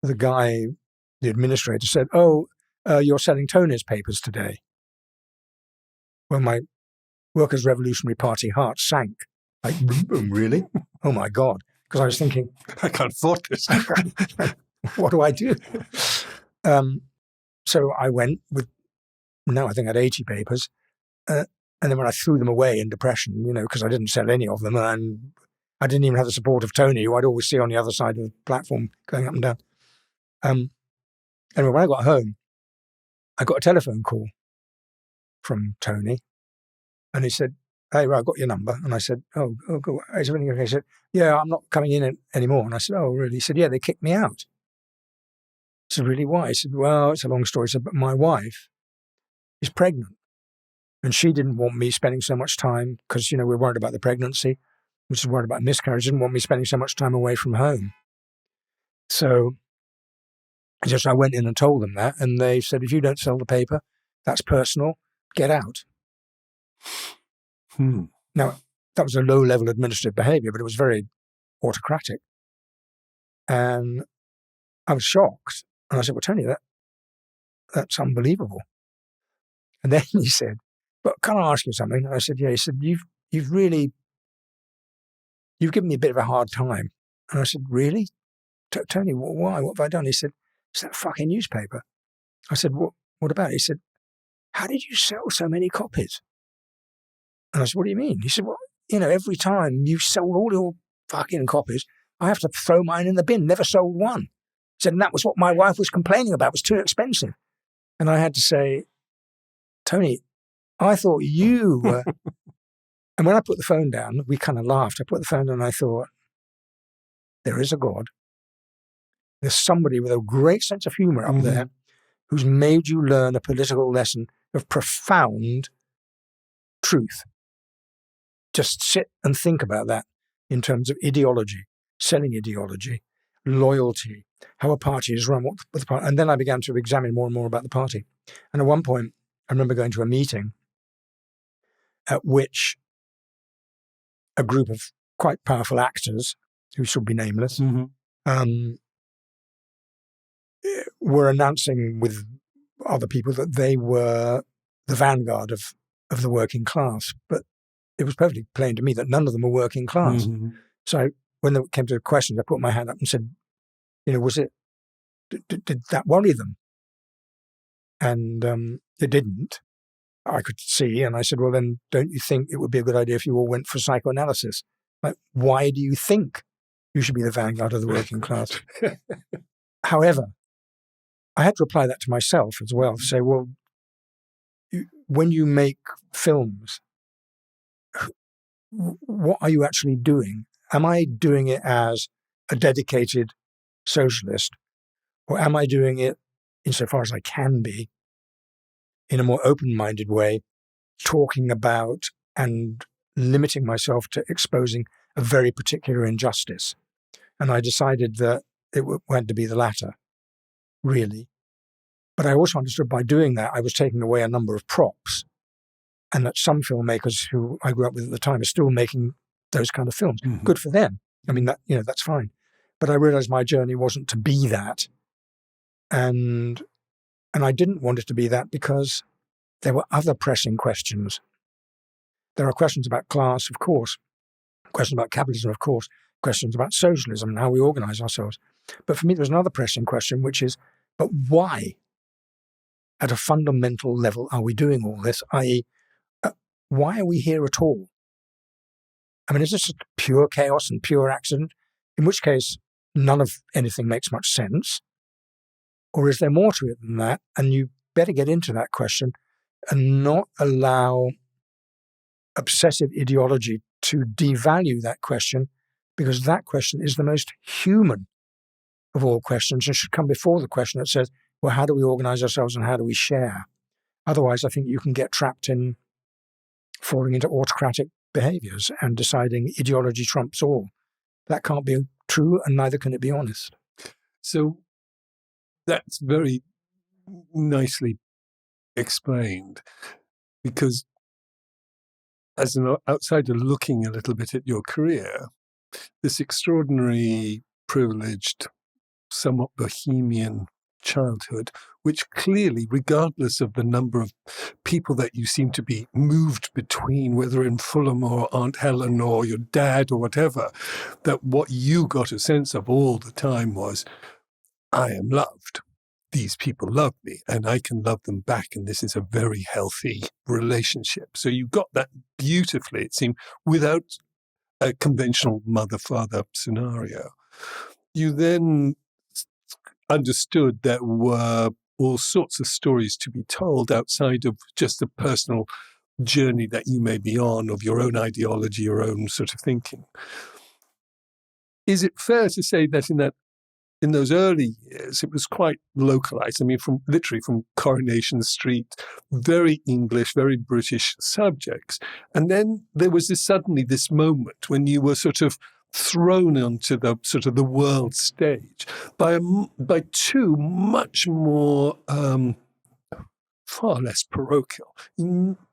the administrator said, you're selling Tony's papers today. Well, my Workers' Revolutionary Party heart sank. Like, really? Oh, my God. Because I was thinking, I can't afford this. What do I do? So I went with, I think I had 80 papers. And then when I threw them away in depression, because I didn't sell any of them, and I didn't even have the support of Tony, who I'd always see on the other side of the platform going up and down. Anyway, when I got home, I got a telephone call from Tony. And he said, hey, right, I've got your number. And I said, oh, good. Is everything okay? He said, yeah, I'm not coming in anymore. And I said, oh, really? He said, yeah, they kicked me out. I said, really, why? He said, well, it's a long story. He said, but my wife is pregnant. And she didn't want me spending so much time because, we're worried about the pregnancy. which is worried about miscarriage, didn't want me spending so much time away from home. So I went in and told them that, and they said, if you don't sell the paper, that's personal, get out. Now, that was a low-level administrative behavior, but it was very autocratic. And I was shocked. And I said, well, Tony, that's unbelievable. And then he said, but can I ask you something? And I said, yeah. He said, you've given me a bit of a hard time. And I said, really? Tony, why? What have I done? He said, it's that fucking newspaper. I said, what about it? He said, how did you sell so many copies? And I said, what do you mean? He said, well, every time you sold all your fucking copies, I have to throw mine in the bin. Never sold one. He said, and that was what my wife was complaining about. It was too expensive. And I had to say, Tony, I thought you were... And when I put the phone down, we kind of laughed. I put the phone down and I thought, there is a God. There's somebody with a great sense of humor up there who's made you learn a political lesson of profound truth. Just sit and think about that in terms of ideology, selling ideology, loyalty, how a party is run, what the party. And then I began to examine more and more about the party. And at one point, I remember going to a meeting at which a group of quite powerful actors, who should be nameless, were announcing with other people that they were the vanguard of the working class. But it was perfectly plain to me that none of them were working class. So when it came to the questions, I put my hand up and said, was it, did that worry them? And it didn't. I could see, and I said, well, then don't you think it would be a good idea if you all went for psychoanalysis? Like, why do you think you should be the vanguard of the working class? However, I had to apply that to myself as well, to say, well, when you make films, what are you actually doing? Am I doing it as a dedicated socialist, or am I doing it, insofar as I can be, in a more open-minded way, talking about and limiting myself to exposing a very particular injustice? And I decided that it had to be the latter, really. But I also understood by doing that, I was taking away a number of props, and that some filmmakers who I grew up with at the time are still making those kind of films. Good for them. I mean, that's fine. But I realized my journey wasn't to be that. And I didn't want it to be that because there were other pressing questions. There are questions about class, of course, questions about capitalism, of course, questions about socialism and how we organize ourselves. But for me, there's another pressing question, which is, but why, at a fundamental level, are we doing all this? I.e., why are we here at all? I mean, is this just pure chaos and pure accident? In which case, none of anything makes much sense. Or is there more to it than that? And you better get into that question and not allow obsessive ideology to devalue that question, because that question is the most human of all questions and should come before the question that says, well, how do we organize ourselves and how do we share? Otherwise, I think you can get trapped in falling into autocratic behaviors and deciding ideology trumps all. That can't be true, and neither can it be honest. So that's very nicely explained, because as an outsider looking a little bit at your career, this extraordinary, privileged, somewhat bohemian childhood, which clearly, regardless of the number of people that you seem to be moved between, whether in Fulham or Aunt Helen or your dad or whatever, that what you got a sense of all the time was, I am loved. These people love me and I can love them back, and this is a very healthy relationship. So you got that beautifully, it seemed, without a conventional mother-father scenario. You then understood there were all sorts of stories to be told outside of just the personal journey that you may be on of your own ideology, your own sort of thinking. Is it fair to say that in that in those early years, it was quite localized. I mean, literally from Coronation Street, very English, very British subjects. And then there was suddenly this moment when you were sort of thrown onto the sort of the world stage by two much more, far less parochial,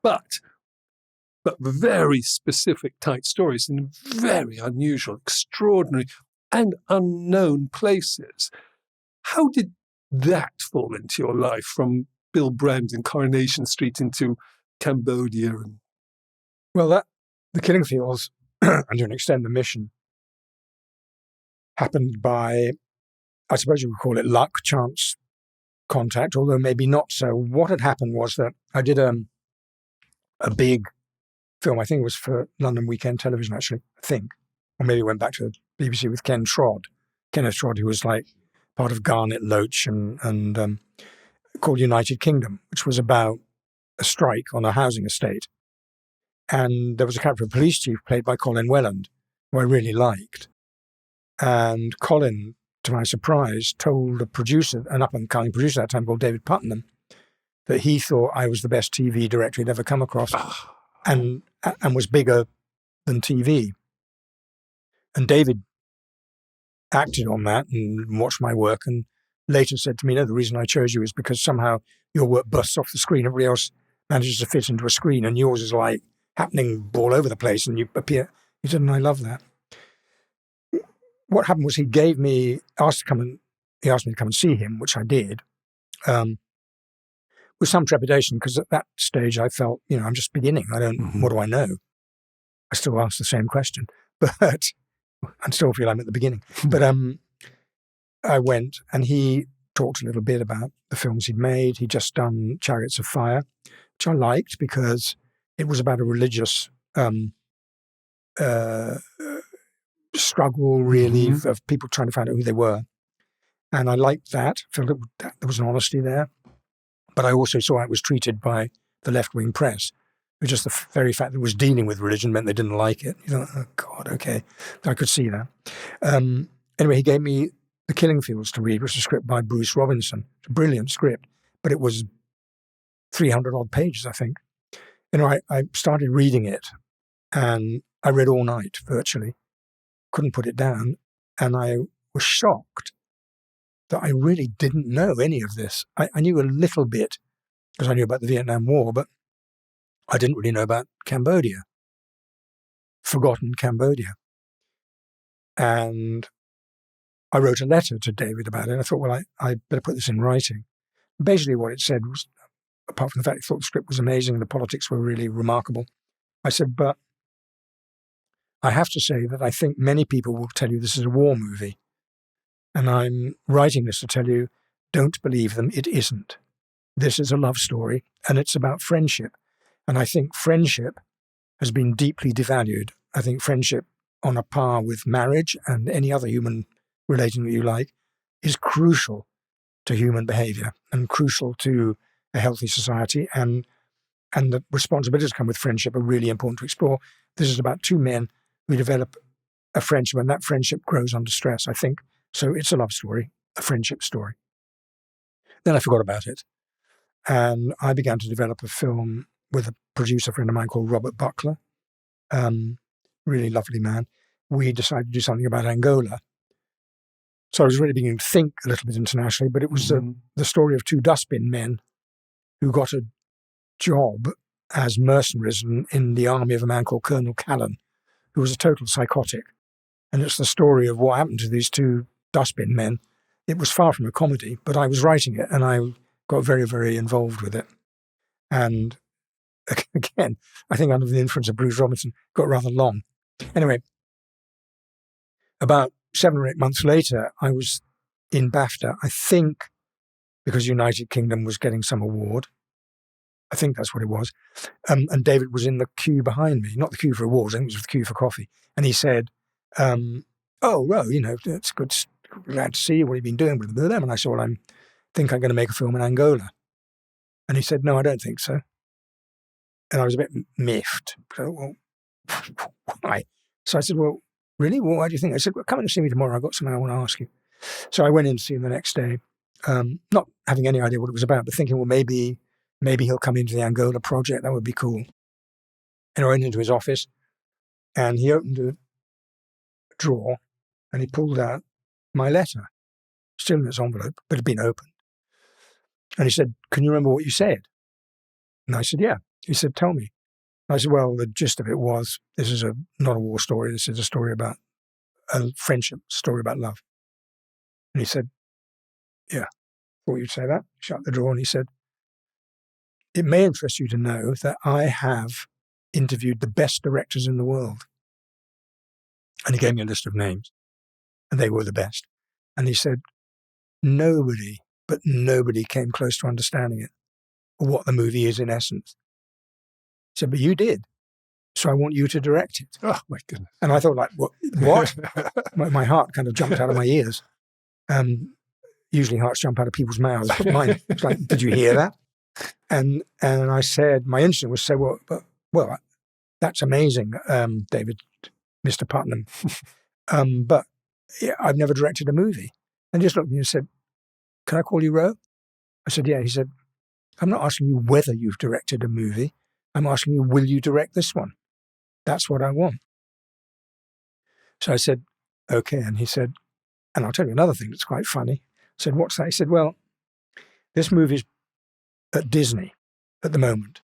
but very specific, tight stories in very unusual, extraordinary, and unknown places. How did that fall into your life, from Bill Brand in Coronation Street into Cambodia? Well, the Killing Fields, and to an extent the mission, happened by, I suppose you would call it luck, chance, contact, although maybe not so. What had happened was that I did a big film, I think it was for London Weekend Television, actually, I think. Or maybe went back to the BBC with Kenneth Trott, who was like part of Garnet Loach, and called United Kingdom, which was about a strike on a housing estate. And there was a character of police chief played by Colin Welland, who I really liked. And Colin, to my surprise, told a producer, an up-and-coming producer at that time called David Putnam, that he thought I was the best TV director he'd ever come across, and was bigger than TV. And David acted on that and watched my work, and later said to me, no, the reason I chose you is because somehow your work busts off the screen. Everybody else manages to fit into a screen, and yours is like happening all over the place, and you appear. He said, and I love that. What happened was he asked me to come and see him, which I did, with some trepidation, because at that stage I felt, I'm just beginning. What do I know? I still ask the same question, but I still feel I'm at the beginning. But I went, and he talked a little bit about the films he'd made. He'd just done Chariots of Fire, which I liked because it was about a religious struggle, really, of people trying to find out who they were. And I liked that, felt that there was an honesty there. But I also saw it was treated by the left-wing press. Just the very fact that it was dealing with religion meant they didn't like it. You know, oh, God, okay. I could see that. Anyway, he gave me The Killing Fields to read, which was a script by Bruce Robinson. It's a brilliant script, but it was 300-odd pages, I think. I started reading it, and I read all night, virtually. Couldn't put it down. And I was shocked that I really didn't know any of this. I knew a little bit, because I knew about the Vietnam War, but I didn't really know about Cambodia, forgotten Cambodia. And I wrote a letter to David about it. I thought, well, I better put this in writing. Basically what it said was, apart from the fact I thought the script was amazing and the politics were really remarkable, I said, but I have to say that I think many people will tell you this is a war movie. And I'm writing this to tell you, don't believe them, it isn't. This is a love story, and it's about friendship. And I think friendship has been deeply devalued. I think friendship, on a par with marriage and any other human relating that you like, is crucial to human behavior and crucial to a healthy society. And the responsibilities that come with friendship are really important to explore. This is about two men who develop a friendship, and that friendship grows under stress, I think. So it's a love story, a friendship story. Then I forgot about it. And I began to develop a film with a producer friend of mine called Robert Buckler, really lovely man. We decided to do something about Angola. So I was really beginning to think a little bit internationally, but it was the story of two dustbin men who got a job as mercenaries in the army of a man called Colonel Callan, who was a total psychotic. And it's the story of what happened to these two dustbin men. It was far from a comedy, but I was writing it and I got very, very involved with it. And again, I think under the influence of Bruce Robinson, got rather long. Anyway, about 7 or 8 months later, I was in BAFTA, I think because United Kingdom was getting some award. I think that's what it was. And David was in the queue behind me, not the queue for awards, I think it was the queue for coffee. And he said, oh, Ro, it's good, glad to see you. What have you been doing with them? And I said, well, I think I'm going to make a film in Angola. And he said, no, I don't think so. And I was a bit miffed. So, well, why? So I said, well, really? Well, why do you think? I said, well, come and see me tomorrow. I've got something I want to ask you. So I went in to see him the next day, not having any idea what it was about, but thinking, well, maybe he'll come into the Angola project. That would be cool. And I went into his office, and he opened a drawer, and he pulled out my letter, still in its envelope, but it had been opened. And he said, "Can you remember what you said?" And I said, "Yeah." He said, "Tell me." And I said, "Well, the gist of it was, this is not a war story. This is a story about a friendship, story about love." And he said, "Yeah, thought you'd say that." He shut the drawer and he said, "It may interest you to know that I have interviewed the best directors in the world." And he gave me a list of names, and they were the best. And he said, nobody came close to understanding it, or what the movie is in essence. He said, "But you did. So I want you to direct it." Oh, my goodness. And I thought, like, what? my heart kind of jumped out of my ears. Usually hearts jump out of people's mouths, but mine was like, "Did you hear that?" And I said, my instinct was to say, well, that's amazing, David, Mr. Putnam. But yeah, I've never directed a movie. And he just looked at me and said, "Can I call you Ro?" I said, "Yeah." He said, "I'm not asking you whether you've directed a movie. I'm asking you, will you direct this one? That's what I want." So I said, "Okay." And he said, "And I'll tell you another thing that's quite funny." I said, "What's that?" He said, "Well, this movie's at Disney at the moment,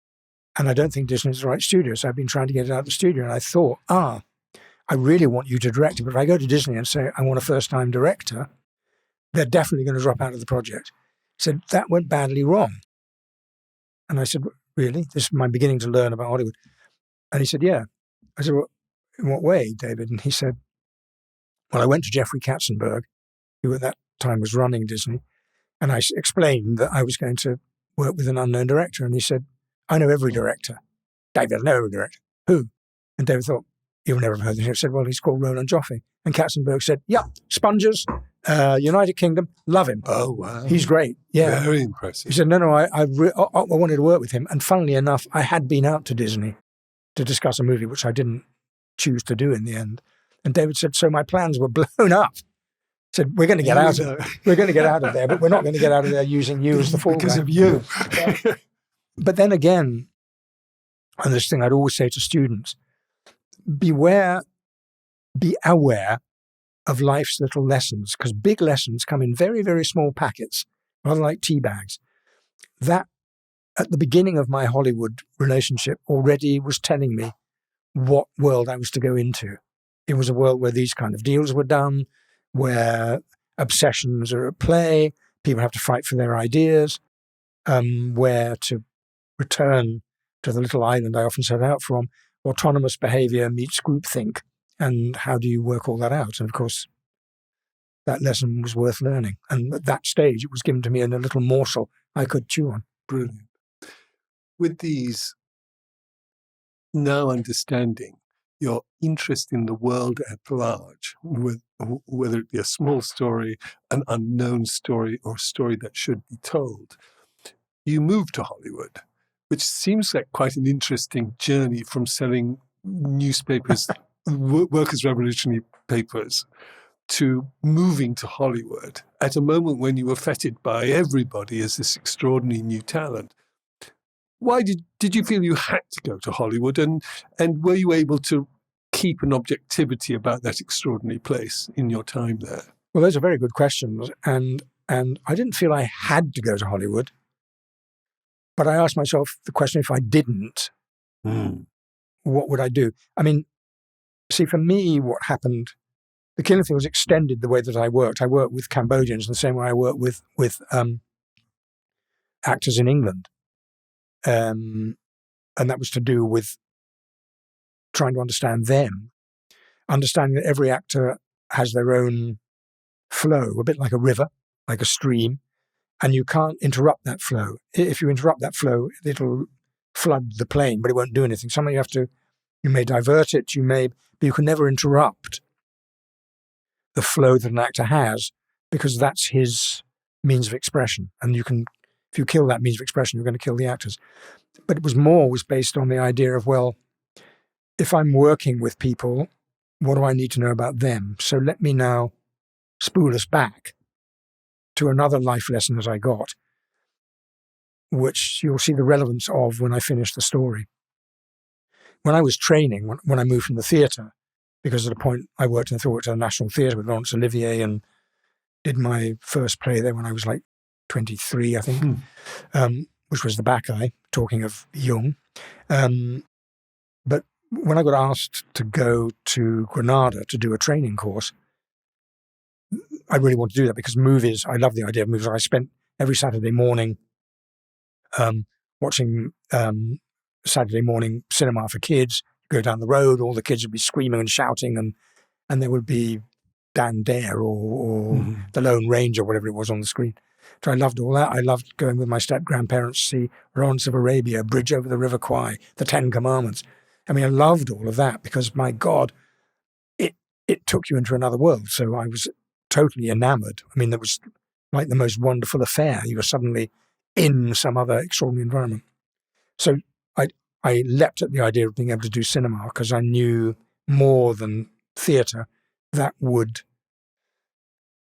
and I don't think Disney's the right studio, so I've been trying to get it out of the studio. And I thought, I really want you to direct it, but if I go to Disney and say I want a first-time director, they're definitely going to drop out of the project." He said, "That went badly wrong." And I said, "Really? This is my beginning to learn about Hollywood." And he said, "Yeah." I said, "Well, in what way, David?" And he said, "Well, I went to Jeffrey Katzenberg, who at that time was running Disney, and I explained that I was going to work with an unknown director." And he said, "I know every director." "David, I know every director." "Who?" And David thought, "You've never heard of him." He said, "Well, he's called Roland Joffé." And Katzenberg said, "Yeah, Spongers, United Kingdom, love him. Oh, wow. He's great." Yeah. Very impressive. He said, "No, I wanted to work with him." And funnily enough, I had been out to Disney to discuss a movie, which I didn't choose to do in the end. And David said, "So my plans were blown up." He said, "We're going to get out of there, but we're not going to get out of there using you as the fallback." Because of you. But then again, and this thing I'd always say to students, be aware of life's little lessons, because big lessons come in very, very small packets, rather like tea bags. That, at the beginning of my Hollywood relationship, already was telling me what world I was to go into. It was a world where these kind of deals were done, where obsessions are at play, people have to fight for their ideas, where to return to the little island I often set out from, autonomous behavior meets groupthink, and how do you work all that out? And of course, that lesson was worth learning. And at that stage, it was given to me in a little morsel I could chew on. Brilliant. With these, now understanding your interest in the world at large, whether it be a small story, an unknown story, or a story that should be told, you moved to Hollywood, which seems like quite an interesting journey from selling newspapers, workers' revolutionary papers, to moving to Hollywood at a moment when you were feted by everybody as this extraordinary new talent. Why did you feel you had to go to Hollywood, and were you able to keep an objectivity about that extraordinary place in your time there? Well, those are very good questions, and I didn't feel I had to go to Hollywood, but I asked myself the question: if I didn't, what would I do? I mean, see, for me, what happened, the killing thing was extended the way that I worked. I worked with Cambodians the same way I worked with actors in England. And that was to do with trying to understand them, understanding that every actor has their own flow, a bit like a river, like a stream, and you can't interrupt that flow. If you interrupt that flow, it'll flood the plane, but it won't do anything. Something you may divert it, but you can never interrupt the flow that an actor has, because that's his means of expression. And if you kill that means of expression, you're going to kill the actors. But it was based on the idea of, well, if I'm working with people, what do I need to know about them? So let me now spool us back to another life lesson that I got, which you'll see the relevance of when I finish the story. When I was training, when I moved from the theatre, because at a point I worked at the National Theatre with Laurence Olivier and did my first play there when I was like 23, I think, which was The Bacchae, talking of Jung. But when I got asked to go to Granada to do a training course, I really wanted to do that because movies, I love the idea of movies. I spent every Saturday morning watching Saturday morning cinema for kids. Go down the road, all the kids would be screaming and shouting, and there would be Dan Dare or The Lone Ranger, whatever it was on the screen. So I loved all that. I loved going with my step-grandparents to see Lawrence of Arabia, Bridge over the River Kwai, The Ten Commandments. I mean, I loved all of that because, my God, it took you into another world. So I was totally enamored. I mean, it was like the most wonderful affair. You were suddenly in some other extraordinary environment. So I leapt at the idea of being able to do cinema because I knew more than theatre that would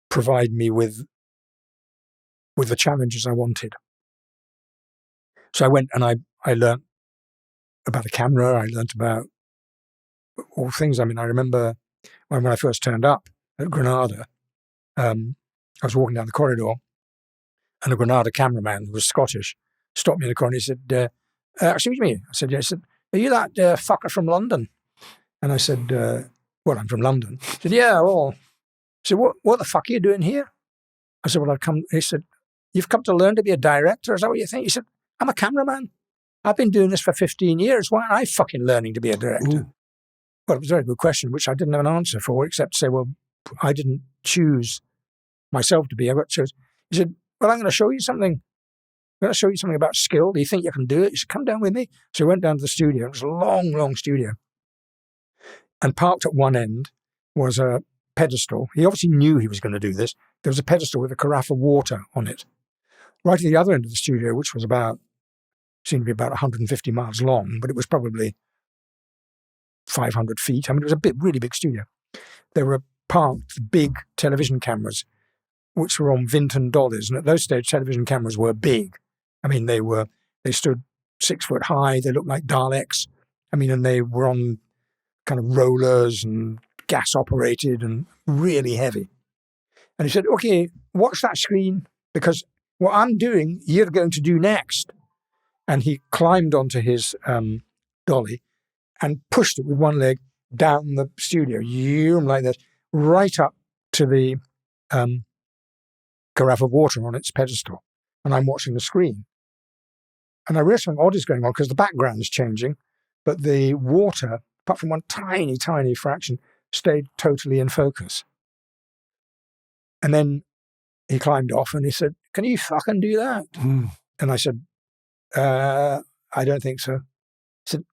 provide me with the challenges I wanted. So I went and I learned about a camera. I learned about all things. I mean, I remember when I first turned up at Granada, I was walking down the corridor and a Granada cameraman who was Scottish stopped me in the corner. He said, excuse me. I said, yeah. He said, are you that fucker from London? And I said, well, I'm from London. He said, yeah, well. He said, what the fuck are you doing here? I said, well, I've come. He said, you've come to learn to be a director? Is that what you think? He said, I'm a cameraman. I've been doing this for 15 years. Why aren't I fucking learning to be a director? Ooh. Well, it was a very good question, which I didn't have an answer for, except to say, well, I didn't choose myself to be. I got chosen. He said, well, I'm going to show you something. I'm going to show you something about skill. Do you think you can do it? He said, come down with me. So we went down to the studio. It was a long, long studio. And parked at one end was a pedestal. He obviously knew he was going to do this. There was a pedestal with a carafe of water on it. Right at the other end of the studio, which was seemed to be about 150 miles long, but it was probably 500 feet. I mean, it was a really big studio. There were parked big television cameras, which were on Vinton dollies. And at those stage, television cameras were big. I mean, they stood 6 foot high. They looked like Daleks. I mean, and they were on kind of rollers and gas operated and really heavy. And he said, okay, watch that screen because what I'm doing, you're going to do next. And he climbed onto his dolly and pushed it with one leg down the studio, like this, right up to the carafe of water on its pedestal. And I'm watching the screen. And I realized something odd is going on because the background is changing, but the water, apart from one tiny, tiny fraction, stayed totally in focus. And then he climbed off and he said, can you fucking do that? And I said, I don't think so. He said,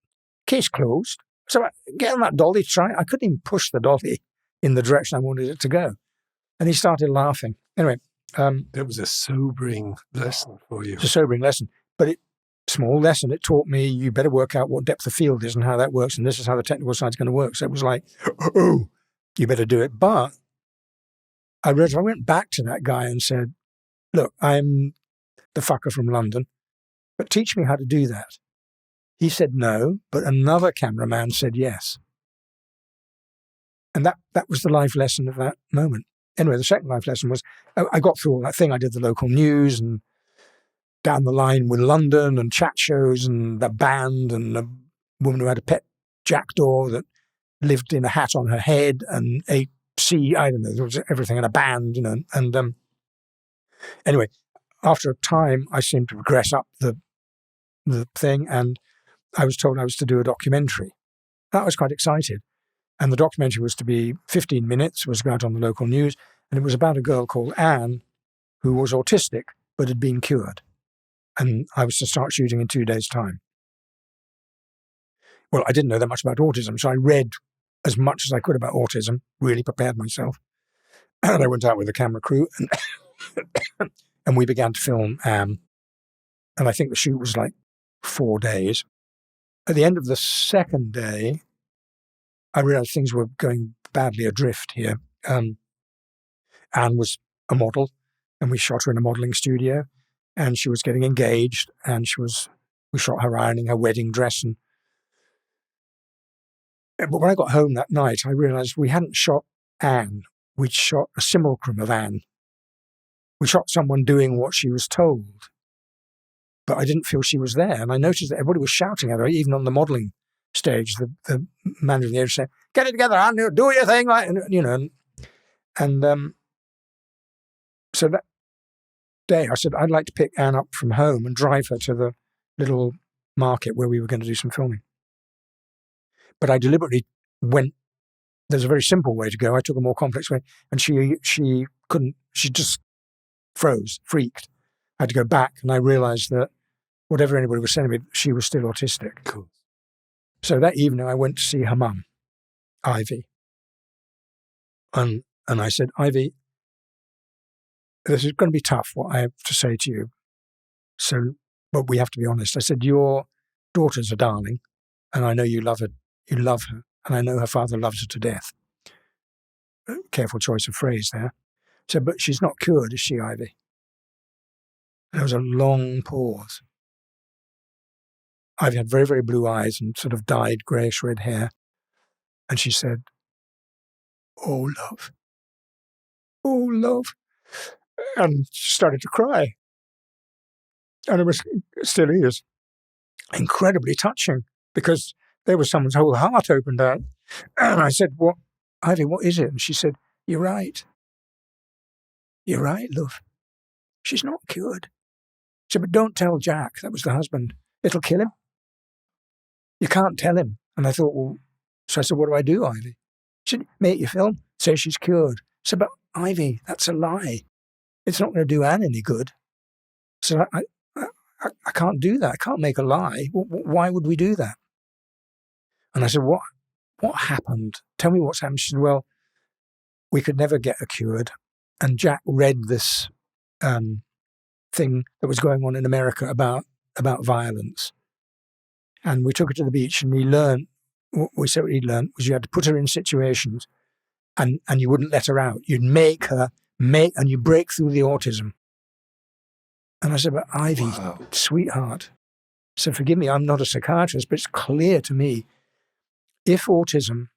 case closed. So get on that dolly, try. I couldn't even push the dolly in the direction I wanted it to go. And he started laughing. Anyway. That was a sobering lesson for you. It's a sobering lesson. But small lesson, it taught me you better work out what depth of field is and how that works. And this is how the technical side's going to work. So it was like, oh, you better do it. But I realized I went back to that guy and said, look, I'm the fucker from London, but teach me how to do that. He said no, but another cameraman said yes. And that was the life lesson of that moment. Anyway, the second life lesson was, I got through all that thing. I did the local news and down the line with London and chat shows and the band and a woman who had a pet jackdaw that lived in a hat on her head and ate I don't know, there was everything in a band, And anyway, after a time, I seemed to progress up the thing and I was told I was to do a documentary. I was quite excited. And the documentary was to be 15 minutes, was going out on the local news, and it was about a girl called Anne who was autistic but had been cured. And I was to start shooting in 2 days' time. Well, I didn't know that much about autism, so I read as much as I could about autism, really prepared myself. And I went out with a camera crew and we began to film Anne. And I think the shoot was like 4 days. At the end of the second day, I realized things were going badly adrift here. Anne was a model, and we shot her in a modeling studio, and she was getting engaged, and we shot her ironing her wedding dress. But when I got home that night, I realized we hadn't shot Anne. We'd shot a simulacrum of Anne. We shot someone doing what she was told. But I didn't feel she was there. And I noticed that everybody was shouting at her, even on the modeling stage. The manager in the age said, "Get it together, Anne, do your thing." So that day I said, I'd like to pick Anne up from home and drive her to the little market where we were going to do some filming. But I deliberately went, there's a very simple way to go. I took a more complex way, and she couldn't, she just froze, freaked. I had to go back, and I realized that whatever anybody was saying to me, she was still autistic. Cool. So that evening I went to see her mum, Ivy. And I said, "Ivy, this is going to be tough, what I have to say to you. But we have to be honest." I said, "Your daughter's a darling, and I know you love her. You love her, and I know her father loves her to death." Careful choice of phrase there. So, but she's not cured, is she, Ivy? And there was a long pause. Ivy had very, very blue eyes and sort of dyed greyish-red hair. And she said, "Oh, love. Oh, love." And she started to cry. And it still is, incredibly touching, because there was someone's whole heart opened out. And I said, "What, Ivy, what is it?" And she said, "You're right. You're right, love. She's not cured." She said, "But don't tell Jack," that was the husband. "It'll kill him. You can't tell him." And I thought, well, so I said, "What do I do, Ivy?" She said, "Make your film, say she's cured." I said, "But Ivy, that's a lie. It's not going to do Anne any good." So I can't do that. I can't make a lie. Why would we do that? And I said, what happened? Tell me what's happened." She said, "Well, we could never get her cured." And Jack read this thing that was going on in America about violence. And we took her to the beach, and he learned, what he learned was you had to put her in situations, and you wouldn't let her out. You'd make her, and you break through the autism. And I said, "But Ivy, wow, sweetheart." So forgive me, I'm not a psychiatrist, but it's clear to me, if autism,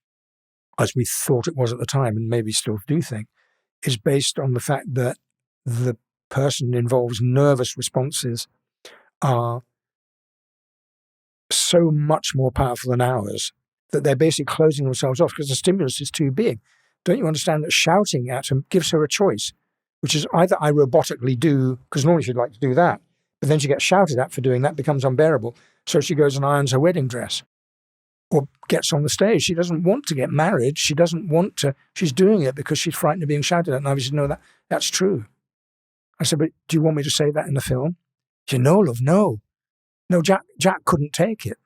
as we thought it was at the time, and maybe still do think, is based on the fact that the person involved's nervous responses are so much more powerful than ours, that they're basically closing themselves off because the stimulus is too big. Don't you understand that shouting at him gives her a choice, which is either I robotically do, because normally she'd like to do that, but then she gets shouted at for doing that, becomes unbearable, so she goes and irons her wedding dress or gets on the stage. She doesn't want to get married. She doesn't want to. She's doing it because she's frightened of being shouted at. And I said, "No, that's true." I said, "But do you want me to say that in the film?" She said, "No, love, no. No, Jack couldn't take it."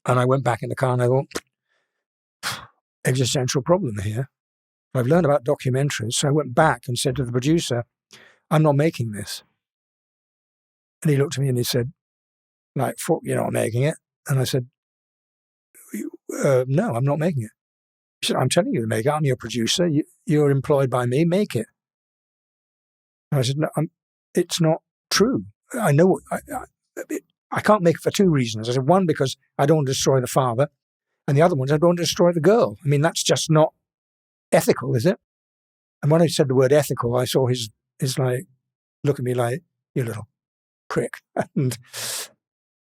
And I went back in the car and I thought, existential problem here. I've learned about documentaries. So I went back and said to the producer, "I'm not making this." And he looked at me and he said, "Like, fuck, you're not making it?" And I said, "No, I'm not making it." He said, "I'm telling you to make it. I'm your producer. You're employed by me. Make it." And I said, "No, it's not true. I know I can't make it for two reasons." I said, one, because I don't want to destroy the father, and the other one is I don't want to destroy the girl. I mean, that's just not ethical, is it? And when I said the word ethical, I saw his like, look at me like, "You little prick."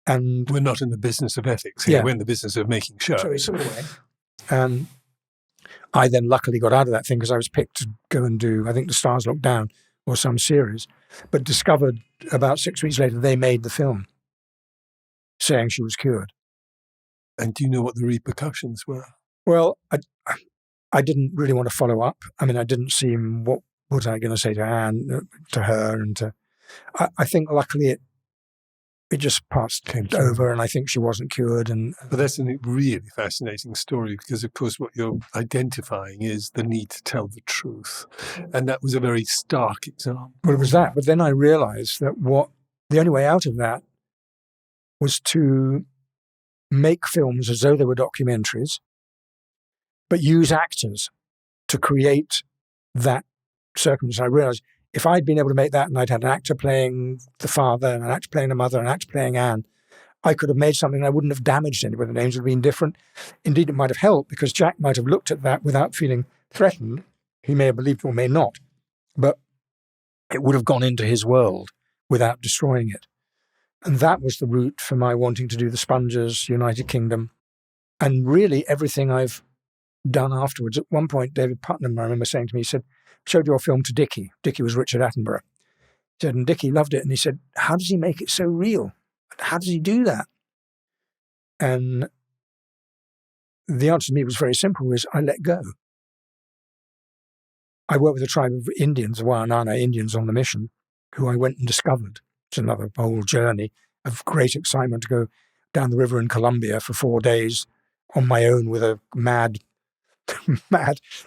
And we're not in the business of ethics here. Yeah. We're in the business of making shows. So anyway, I then luckily got out of that thing because I was picked to go and do, I think, The Stars Look Down or some series, but discovered about 6 weeks later they made the film saying she was cured. And do you know what the repercussions were? Well, I didn't really want to follow up. I mean, I didn't see what was I going to say to Anne, to her, and to. I think luckily it just passed over, and I think she wasn't cured. But that's a really fascinating story because, of course, what you're identifying is the need to tell the truth, and that was a very stark example. Well, it was that, but then I realised that the only way out of that was to make films as though they were documentaries, but use actors to create that circumstance. I realized if I'd been able to make that and I'd had an actor playing the father and an actor playing the mother and an actor playing Anne, I could have made something and I wouldn't have damaged anybody. The names would have been different. Indeed, it might have helped because Jack might have looked at that without feeling threatened. He may have believed or may not, but it would have gone into his world without destroying it. And that was the route for my wanting to do the Sponges, United Kingdom, and really everything I've done afterwards. At one point, David Putnam, I remember saying to me, he said, showed your film to Dickie. Dickie was Richard Attenborough. He said, and Dickie loved it. And he said, how does he make it so real? How does he do that? And the answer to me was very simple, is I let go. I worked with a tribe of Indians, the Wayanana Indians on the mission, who I went and discovered. It's another whole journey of great excitement to go down the river in Colombia for 4 days on my own with a mad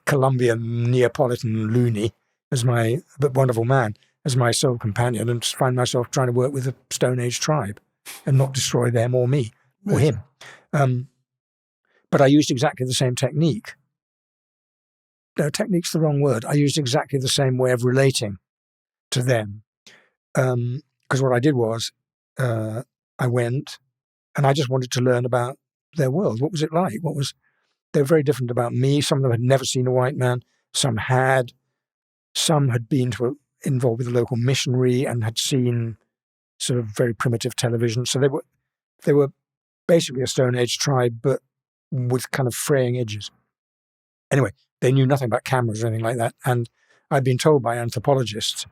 Colombian Neapolitan loony but wonderful man, as my sole companion, and find myself trying to work with a Stone Age tribe and not destroy them or me or him. But I used exactly the same technique. No, technique's the wrong word. I used exactly the same way of relating to them. Because what I did was I went and I just wanted to learn about their world. What was it like? They were very different about me. Some of them had never seen a white man. Some had. Some had been involved with a local missionary and had seen sort of very primitive television. So they were basically a Stone Age tribe, but with kind of fraying edges. Anyway, they knew nothing about cameras or anything like that. And I'd been told by anthropologists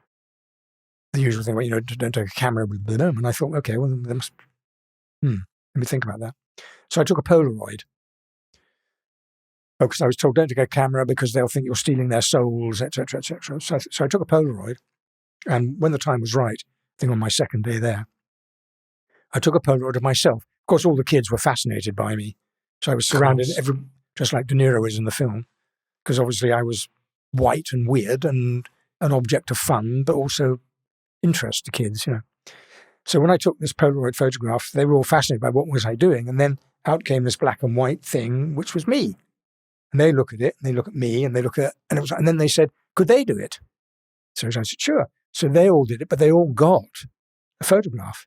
the usual thing, don't take a camera with them. And I thought, okay, well, they must, let me think about that. So I took a Polaroid. Because I was told, don't take a camera because they'll think you're stealing their souls, etc., etc. So I took a Polaroid, and when the time was right, I think on my second day there, I took a Polaroid of myself. Of course, all the kids were fascinated by me. So I was surrounded, just like De Niro is in the film, because obviously I was white and weird and an object of fun, but also interest to kids, So when I took this Polaroid photograph, they were all fascinated by what was I doing. And then out came this black and white thing, which was me. And they look at it, and they look at me, and they look at, and then they said, could they do it? So I said, sure. So they all did it, but they all got a photograph.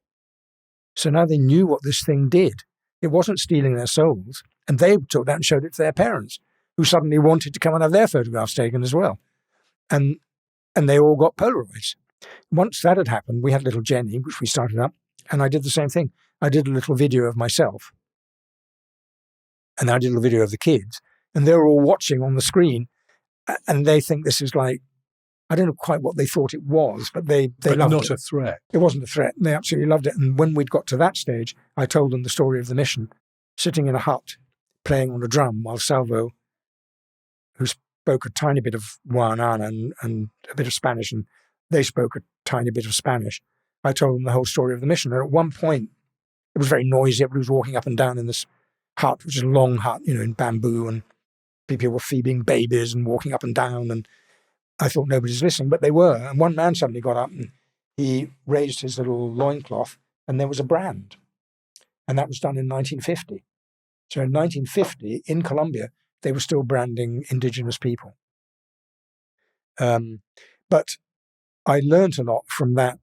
So now they knew what this thing did. It wasn't stealing their souls. And they took that and showed it to their parents, who suddenly wanted to come and have their photographs taken as well. And they all got Polaroids. Once that had happened, we had little Jenny, which we started up, and I did the same thing. I did a little video of myself. And I did a little video of the kids. And they were all watching on the screen, and they think this is like, I don't know quite what they thought it was, but they loved it. But not a threat. It wasn't a threat. They absolutely loved it. And when we'd got to that stage, I told them the story of the mission, sitting in a hut, playing on a drum, while Salvo, who spoke a tiny bit of Wayanana and a bit of Spanish, and they spoke a tiny bit of Spanish, I told them the whole story of the mission. And at one point, it was very noisy. Everybody was walking up and down in this hut, which is a long hut, in bamboo, and people were feeding babies and walking up and down, and I thought nobody's listening, but they were. And one man suddenly got up and he raised his little loincloth, and there was a brand. And that was done in 1950. So in 1950, in Colombia, they were still branding indigenous people. But I learned a lot from that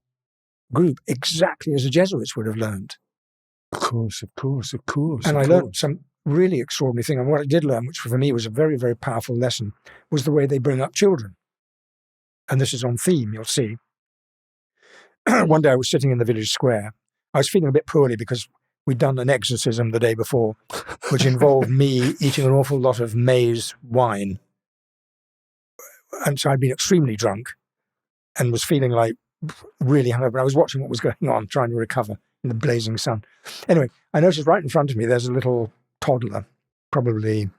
group, exactly as the Jesuits would have learned. Of course. And I learned some really extraordinary thing. And what I did learn, which for me was a very, very powerful lesson, was the way they bring up children. And this is on theme, you'll see. One day I was sitting in the village square. I was feeling a bit poorly because we'd done an exorcism the day before, which involved me eating an awful lot of maize wine. And so I'd been extremely drunk and was feeling like really hungover. I was watching what was going on, trying to recover in the blazing sun. Anyway, I noticed right in front of me there's a little toddler, probably,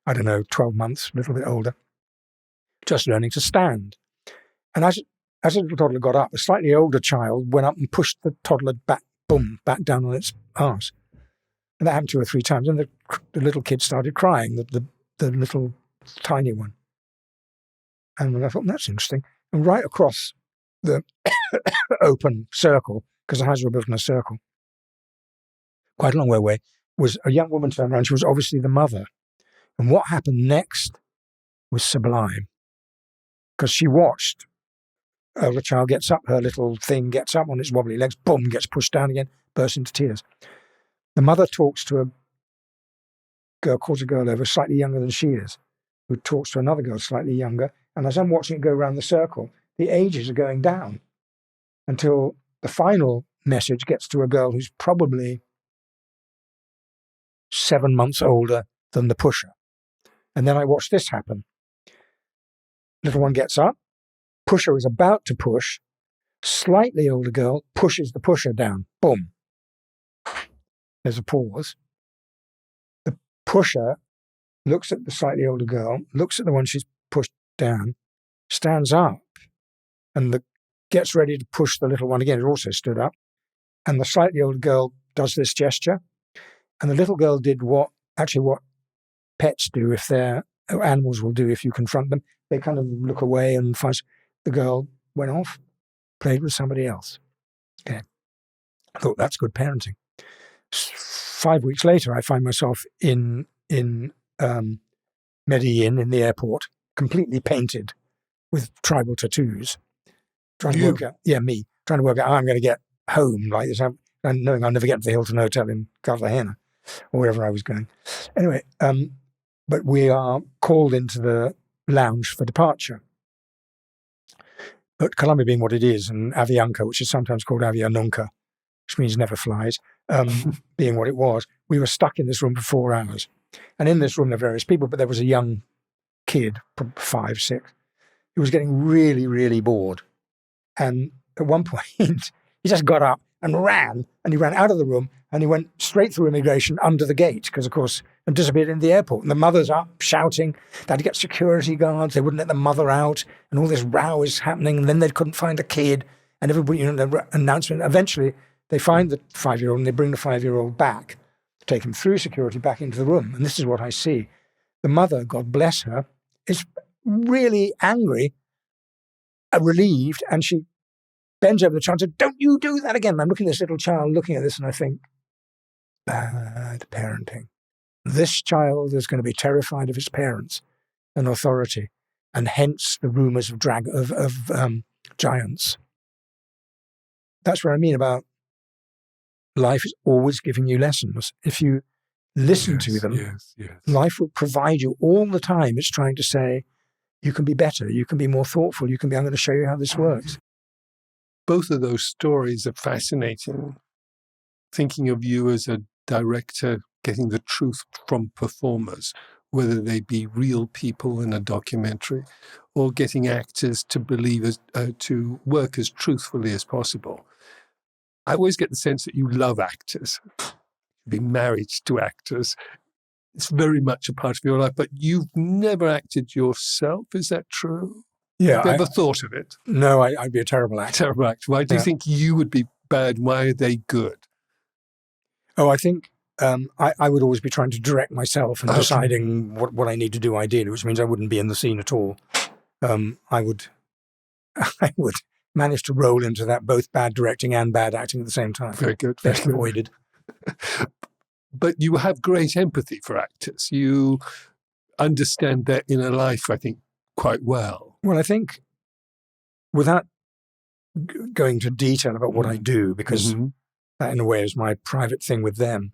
12 months, a little bit older, just learning to stand. And as the little toddler got up, a slightly older child went up and pushed the toddler back down on its arse. And that happened 2 or 3 times. And the little kid started crying, the little tiny one. And I thought, that's interesting. And right across the open circle, because the houses were built in a circle, quite a long way away, was a young woman turned around. She was obviously the mother. And what happened next was sublime. because she watched. The child gets up, her little thing gets up on its wobbly legs, boom, gets pushed down again, bursts into tears. The mother talks to a girl, calls a girl over slightly younger than she is, who talks to another girl slightly younger. And as I'm watching it go around the circle, the ages are going down until the final message gets to a girl who's probably 7 months older than the pusher. And then I watch this happen. Little one gets up, pusher is about to push, slightly older girl pushes the pusher down. Boom. There's a pause. The pusher looks at the slightly older girl, looks at the one she's pushed down, stands up, and gets ready to push the little one again. It also stood up. And the slightly older girl does this gesture. And the little girl did what pets do if animals will do if you confront them. They kind of look away and fuss. The girl went off, played with somebody else. Okay. I thought, that's good parenting. 5 weeks later, I find myself in Medellin in the airport, completely painted with tribal tattoos. Trying to work out how I'm going to get home like this. And knowing I'll never get to the Hilton Hotel in Cartagena or wherever I was going. Anyway, but we are called into the lounge for departure. But Colombia being what it is, and Avianca, which is sometimes called Avia Nunca, which means never flies, being what it was, we were stuck in this room for 4 hours. And in this room there were various people, but there was a young kid, 5, 6, who was getting really, really bored. And at one point, he just got up and ran, and he ran out of the room, and he went straight through immigration under the gate, because, of course, and disappeared in the airport. And the mother's up shouting. They had to get security guards. They wouldn't let the mother out, and all this row is happening, and then they couldn't find a kid, and everybody, the announcement. Eventually, they find the 5-year-old, and they bring the 5-year-old back, take him through security back into the room. And this is what I see. The mother, God bless her, is really angry, relieved, and she bends over the child and said, "Don't you do that again." And I'm looking at this little child, looking at this, and I think, bad parenting. This child is going to be terrified of his parents and authority, and hence the rumors of giants. That's what I mean about life is always giving you lessons. If you listen to them, life will provide you all the time. It's trying to say, you can be better, you can be more thoughtful, I'm going to show you how this works. Both of those stories are fascinating. Thinking of you as a director getting the truth from performers, whether they be real people in a documentary, or getting actors to to work as truthfully as possible. I always get the sense that you love actors. You've been married to actors. It's very much a part of your life, but you've never acted yourself. Is that true? Yeah. Have you ever thought of it? No, I'd be a terrible actor. Terrible actor. Why do you think you would be bad? Why are they good? Oh, I think I would always be trying to direct myself and deciding what I need to do ideally, which means I wouldn't be in the scene at all. I would manage to roll into that, both bad directing and bad acting at the same time. Very good. Best avoided. But you have great empathy for actors. You understand their inner life, I think, quite well. Well, I think without going to detail about what I do, because that in a way is my private thing with them,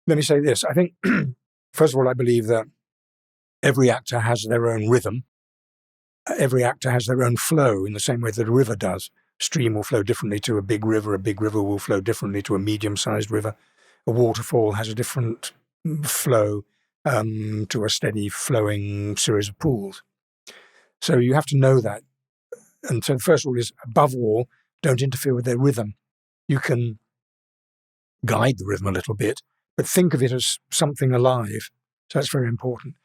let me say this. I think, first of all, I believe that every actor has their own rhythm. Every actor has their own flow in the same way that a river does. Stream will flow differently to a big river will flow differently to a medium-sized river. A waterfall has a different flow to a steady flowing series of pools. So you have to know that. And so the first rule is, above all, don't interfere with their rhythm. You can guide the rhythm a little bit, but think of it as something alive. So that's very important.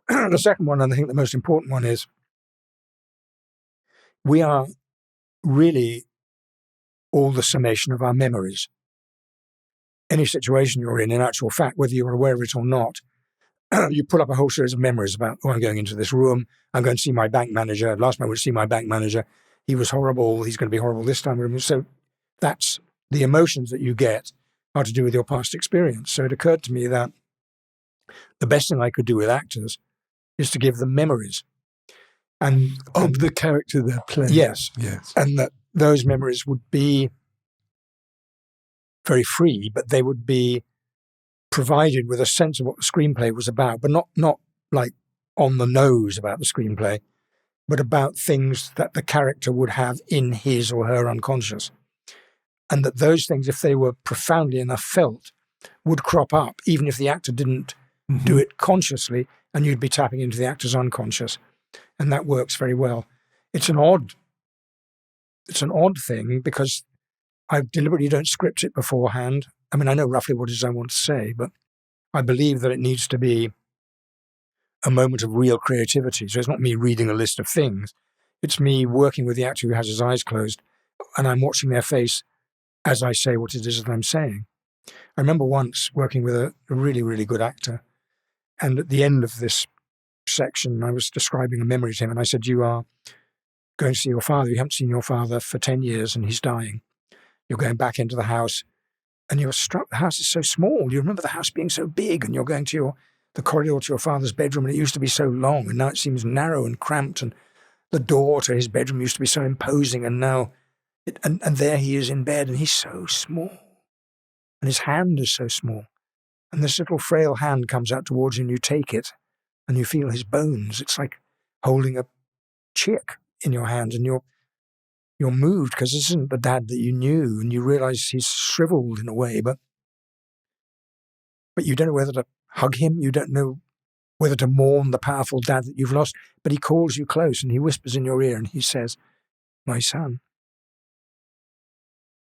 The second one, and I think the most important one, is we are really all the summation of our memories. Any situation you're in actual fact, whether you're aware of it or not, you pull up a whole series of memories about, I'm going into this room, I'm going to see my bank manager. Last time I went to see my bank manager, he was horrible, he's going to be horrible this time. So that's the emotions that you get are to do with your past experience. So it occurred to me that the best thing I could do with actors is to give them memories. Of the character they're playing. Yes. Yes. And that those memories would be very free, but they would be provided with a sense of what the screenplay was about, but not like on the nose about the screenplay, but about things that the character would have in his or her unconscious. And that those things, if they were profoundly enough felt, would crop up, even if the actor didn't do it consciously, and you'd be tapping into the actor's unconscious. And that works very well. It's an odd thing because I deliberately don't script it beforehand. I mean, I know roughly what it is I want to say, but I believe that it needs to be a moment of real creativity. So it's not me reading a list of things. It's me working with the actor who has his eyes closed, and I'm watching their face as I say what it is that I'm saying. I remember once working with a really, really good actor, and at the end of this section, I was describing a memory to him, and I said, you are going to see your father. You haven't seen your father for 10 years, and he's dying. You're going back into the house, and you're struck. The house is so small. You remember the house being so big, and you're going to the corridor to your father's bedroom, and it used to be so long, and now it seems narrow and cramped, and the door to his bedroom used to be so imposing, and now, and there he is in bed, and he's so small, and his hand is so small, and this little frail hand comes out towards you, and you take it, and you feel his bones. It's like holding a chick in your hand, and you're moved because this isn't the dad that you knew, and you realize he's shriveled in a way, but you don't know whether to hug him, you don't know whether to mourn the powerful dad that you've lost, but he calls you close and he whispers in your ear and he says, my son,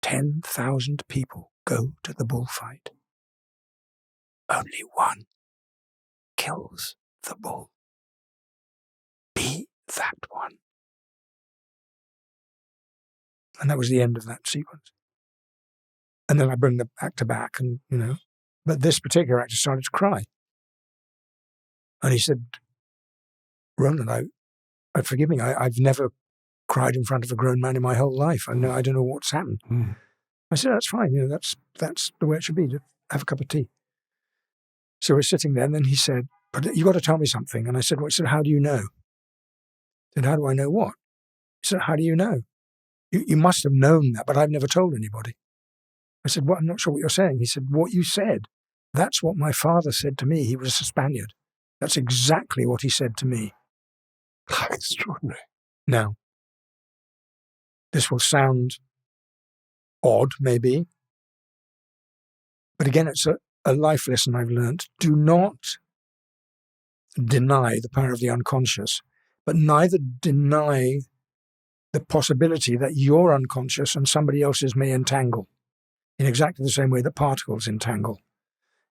10,000 people go to the bullfight. Only one kills the bull. Be that one. And that was the end of that sequence. And then I bring the actor back and, but this particular actor started to cry. And he said, Roland, forgive me, I've never cried in front of a grown man in my whole life. I don't know what's happened. I said, that's fine, that's the way it should be, to have a cup of tea. So we're sitting there, and then he said, but you got to tell me something. And I said, well, he said, how do you know? I said, how do I know what? He said, how do you know? You must have known that, but I've never told anybody. I said, well, I'm not sure what you're saying. He said, what you said, that's what my father said to me. He was a Spaniard. That's exactly what he said to me. Extraordinary. Now, this will sound odd, maybe, but again, it's a life lesson I've learned. Do not deny the power of the unconscious, but neither deny the possibility that your unconscious and somebody else's may entangle in exactly the same way that particles entangle.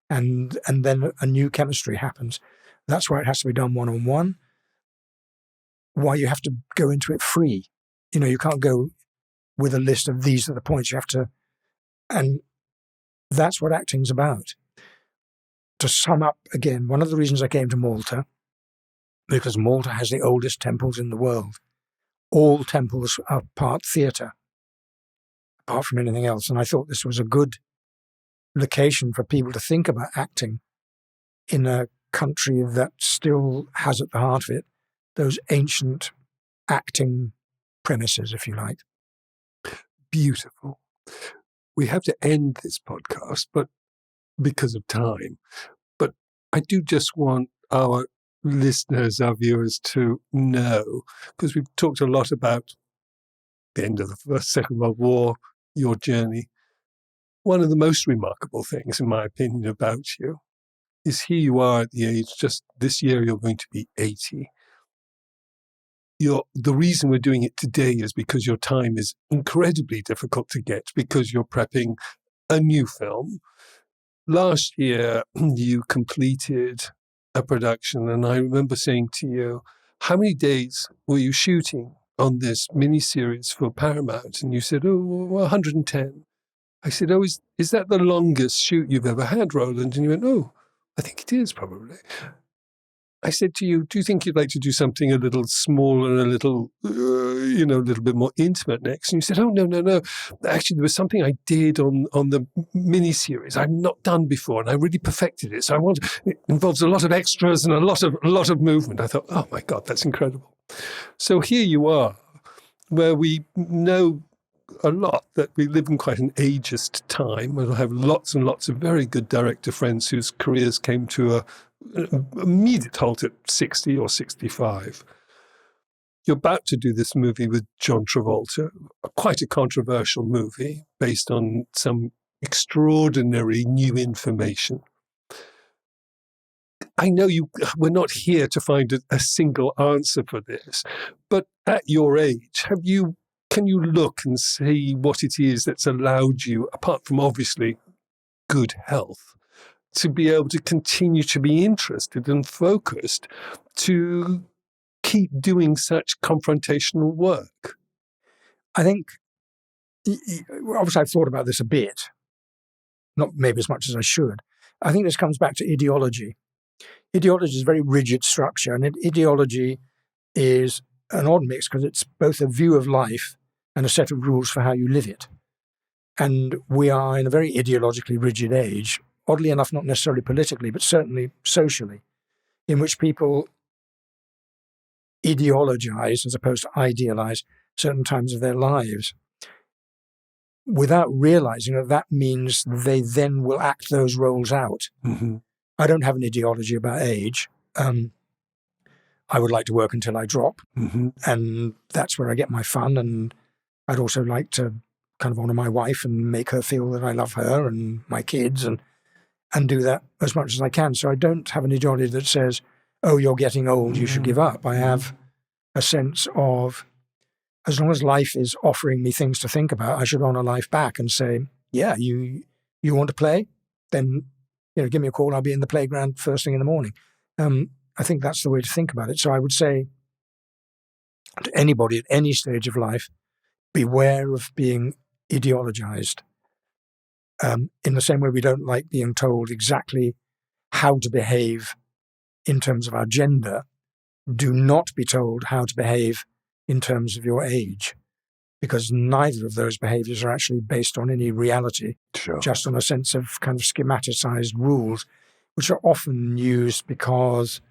And then a new chemistry happens. That's why it has to be done one-on-one, why you have to go into it free. You can't go with a list of these are the points you have to, and that's what acting's about. To sum up again, one of the reasons I came to Malta, because Malta has the oldest temples in the world. All temples are part theatre, apart from anything else. And I thought this was a good location for people to think about acting in a country that still has at the heart of it those ancient acting premises, if you like. Beautiful. We have to end this podcast, but because of time. But I do just want our listeners, our viewers to know, because we've talked a lot about the end of the Second World War, your journey. One of the most remarkable things, in my opinion, about you is here you are at the age, just this year you're going to be 80. The reason we're doing it today is because your time is incredibly difficult to get because you're prepping a new film. Last year, you completed a production, and I remember saying to you, how many days were you shooting on this miniseries for Paramount? And you said, 110. I said, is that the longest shoot you've ever had, Roland? And you went, I think it is probably. I said to you, do you think you'd like to do something a little smaller and a little, a little bit more intimate next? And you said, no. Actually, there was something I did on the miniseries I've not done before, and I really perfected it. So it involves a lot of extras and a lot of movement. I thought, oh my God, that's incredible. So here you are, where we know a lot that we live in quite an ageist time. We'll have lots and lots of very good director friends whose careers came to an immediate halt at 60 or 65. You're about to do this movie with John Travolta, quite a controversial movie based on some extraordinary new information. I know we're not here to find a single answer for this, but at your age, can you look and see what it is that's allowed you, apart from obviously good health, to be able to continue to be interested and focused to keep doing such confrontational work? I think, obviously I've thought about this a bit, not maybe as much as I should. I think this comes back to ideology. Ideology is a very rigid structure, and ideology is an odd mix because it's both a view of life and a set of rules for how you live it. And we are in a very ideologically rigid age, oddly enough, not necessarily politically, but certainly socially, in which people ideologize as opposed to idealize certain times of their lives without realizing that that means they then will act those roles out. Mm-hmm. I don't have an ideology about age. I would like to work until I drop, mm-hmm. and that's where I get my fun. And I'd also like to kind of honor my wife and make her feel that I love her and my kids and do that as much as I can. So I don't have an ideology that says, oh, you're getting old, you should give up. I have a sense of, as long as life is offering me things to think about, I should honor life back and say, yeah, you want to play? Then, give me a call. I'll be in the playground first thing in the morning. I think that's the way to think about it. So I would say to anybody at any stage of life, beware of being ideologized. In the same way we don't like being told exactly how to behave in terms of our gender, do not be told how to behave in terms of your age, because neither of those behaviors are actually based on any reality, Sure. Just on a sense of kind of schematicized rules, which are often used because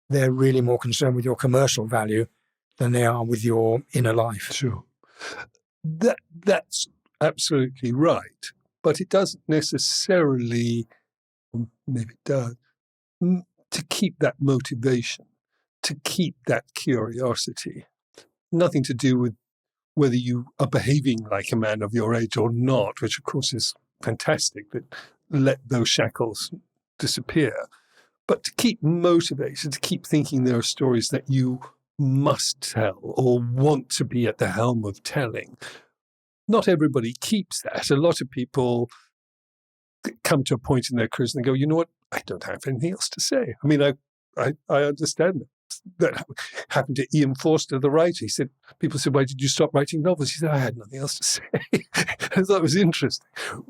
they're really more concerned with your commercial value than they are with your inner life. Sure. That's absolutely right. But it doesn't necessarily, maybe it does, to keep that motivation, to keep that curiosity. Nothing to do with whether you are behaving like a man of your age or not, which of course is fantastic, that let those shackles disappear. But to keep motivated, to keep thinking there are stories that you must tell or want to be at the helm of telling. Not everybody keeps that. A lot of people come to a point in their careers and they go, you know what, I don't have anything else to say. I mean, I understand that happened to Ian Forster, the writer. He said, people said, why did you stop writing novels? He said, I had nothing else to say. I thought it was interesting.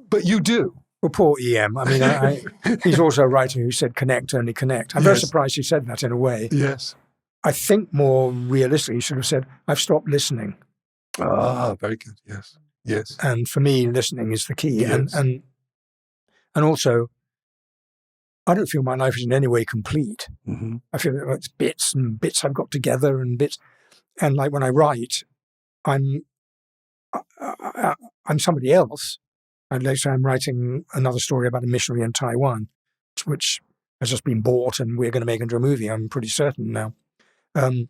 But you do. Well, poor EM. I mean, he's also a writer who said, connect, only connect. I'm very surprised he said that in a way. Yes. I think more realistically, he should have said, I've stopped listening. Ah, very good. Yes. Yes. And for me, listening is the key. Yes. And also, I don't feel my life is in any way complete. Mm-hmm. I feel that it's bits and bits I've got together and bits. And like when I write, I'm somebody else. And later I'm writing another story about a missionary in Taiwan, which has just been bought and we're going to make into a movie, I'm pretty certain now. But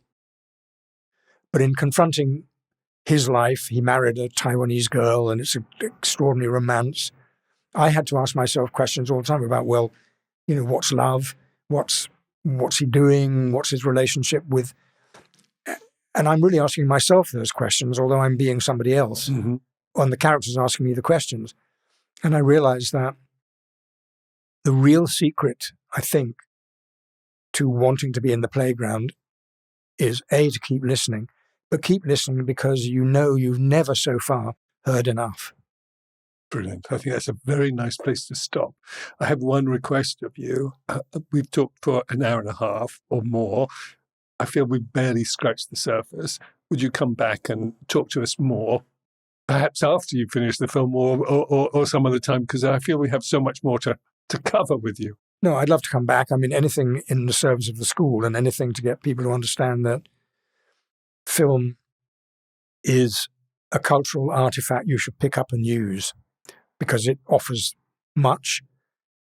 in confronting his life, he married a Taiwanese girl and it's an extraordinary romance. I had to ask myself questions all the time about, well, what's love? What's he doing? What's his relationship with? And I'm really asking myself those questions, although I'm being somebody else. Mm-hmm. And the character's asking me the questions. And I realized that the real secret, I think, to wanting to be in the playground is A, to keep listening, but keep listening because you've never so far heard enough. Brilliant. I think that's a very nice place to stop. I have one request of you. We've talked for an hour and a half or more. I feel we've barely scratched the surface. Would you come back and talk to us more, perhaps after you finish the film or some other time? Because I feel we have so much more to cover with you. No, I'd love to come back. I mean, anything in the service of the school and anything to get people to understand that film is a cultural artifact you should pick up and use, because it offers much,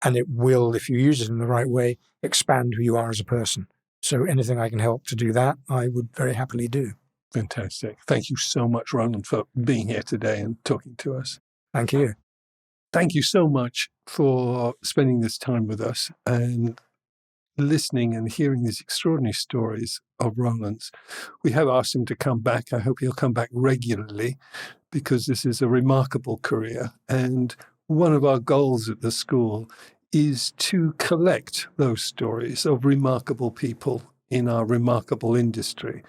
and it will, if you use it in the right way, expand who you are as a person. So anything I can help to do that, I would very happily do. Fantastic. Thank you so much, Roland, for being here today and talking to us. Thank you. Thank you so much for spending this time with us and listening and hearing these extraordinary stories of Roland's. We have asked him to come back. I hope he'll come back regularly, because this is a remarkable career. And one of our goals at the school is to collect those stories of remarkable people in our remarkable industry.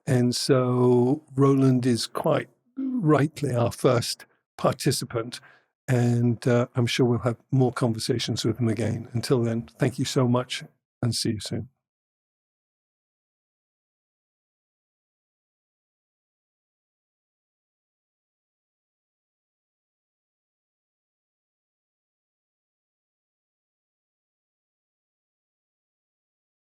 And so Roland is quite rightly our first participant. And I'm sure we'll have more conversations with him again. Until then, thank you so much and see you soon.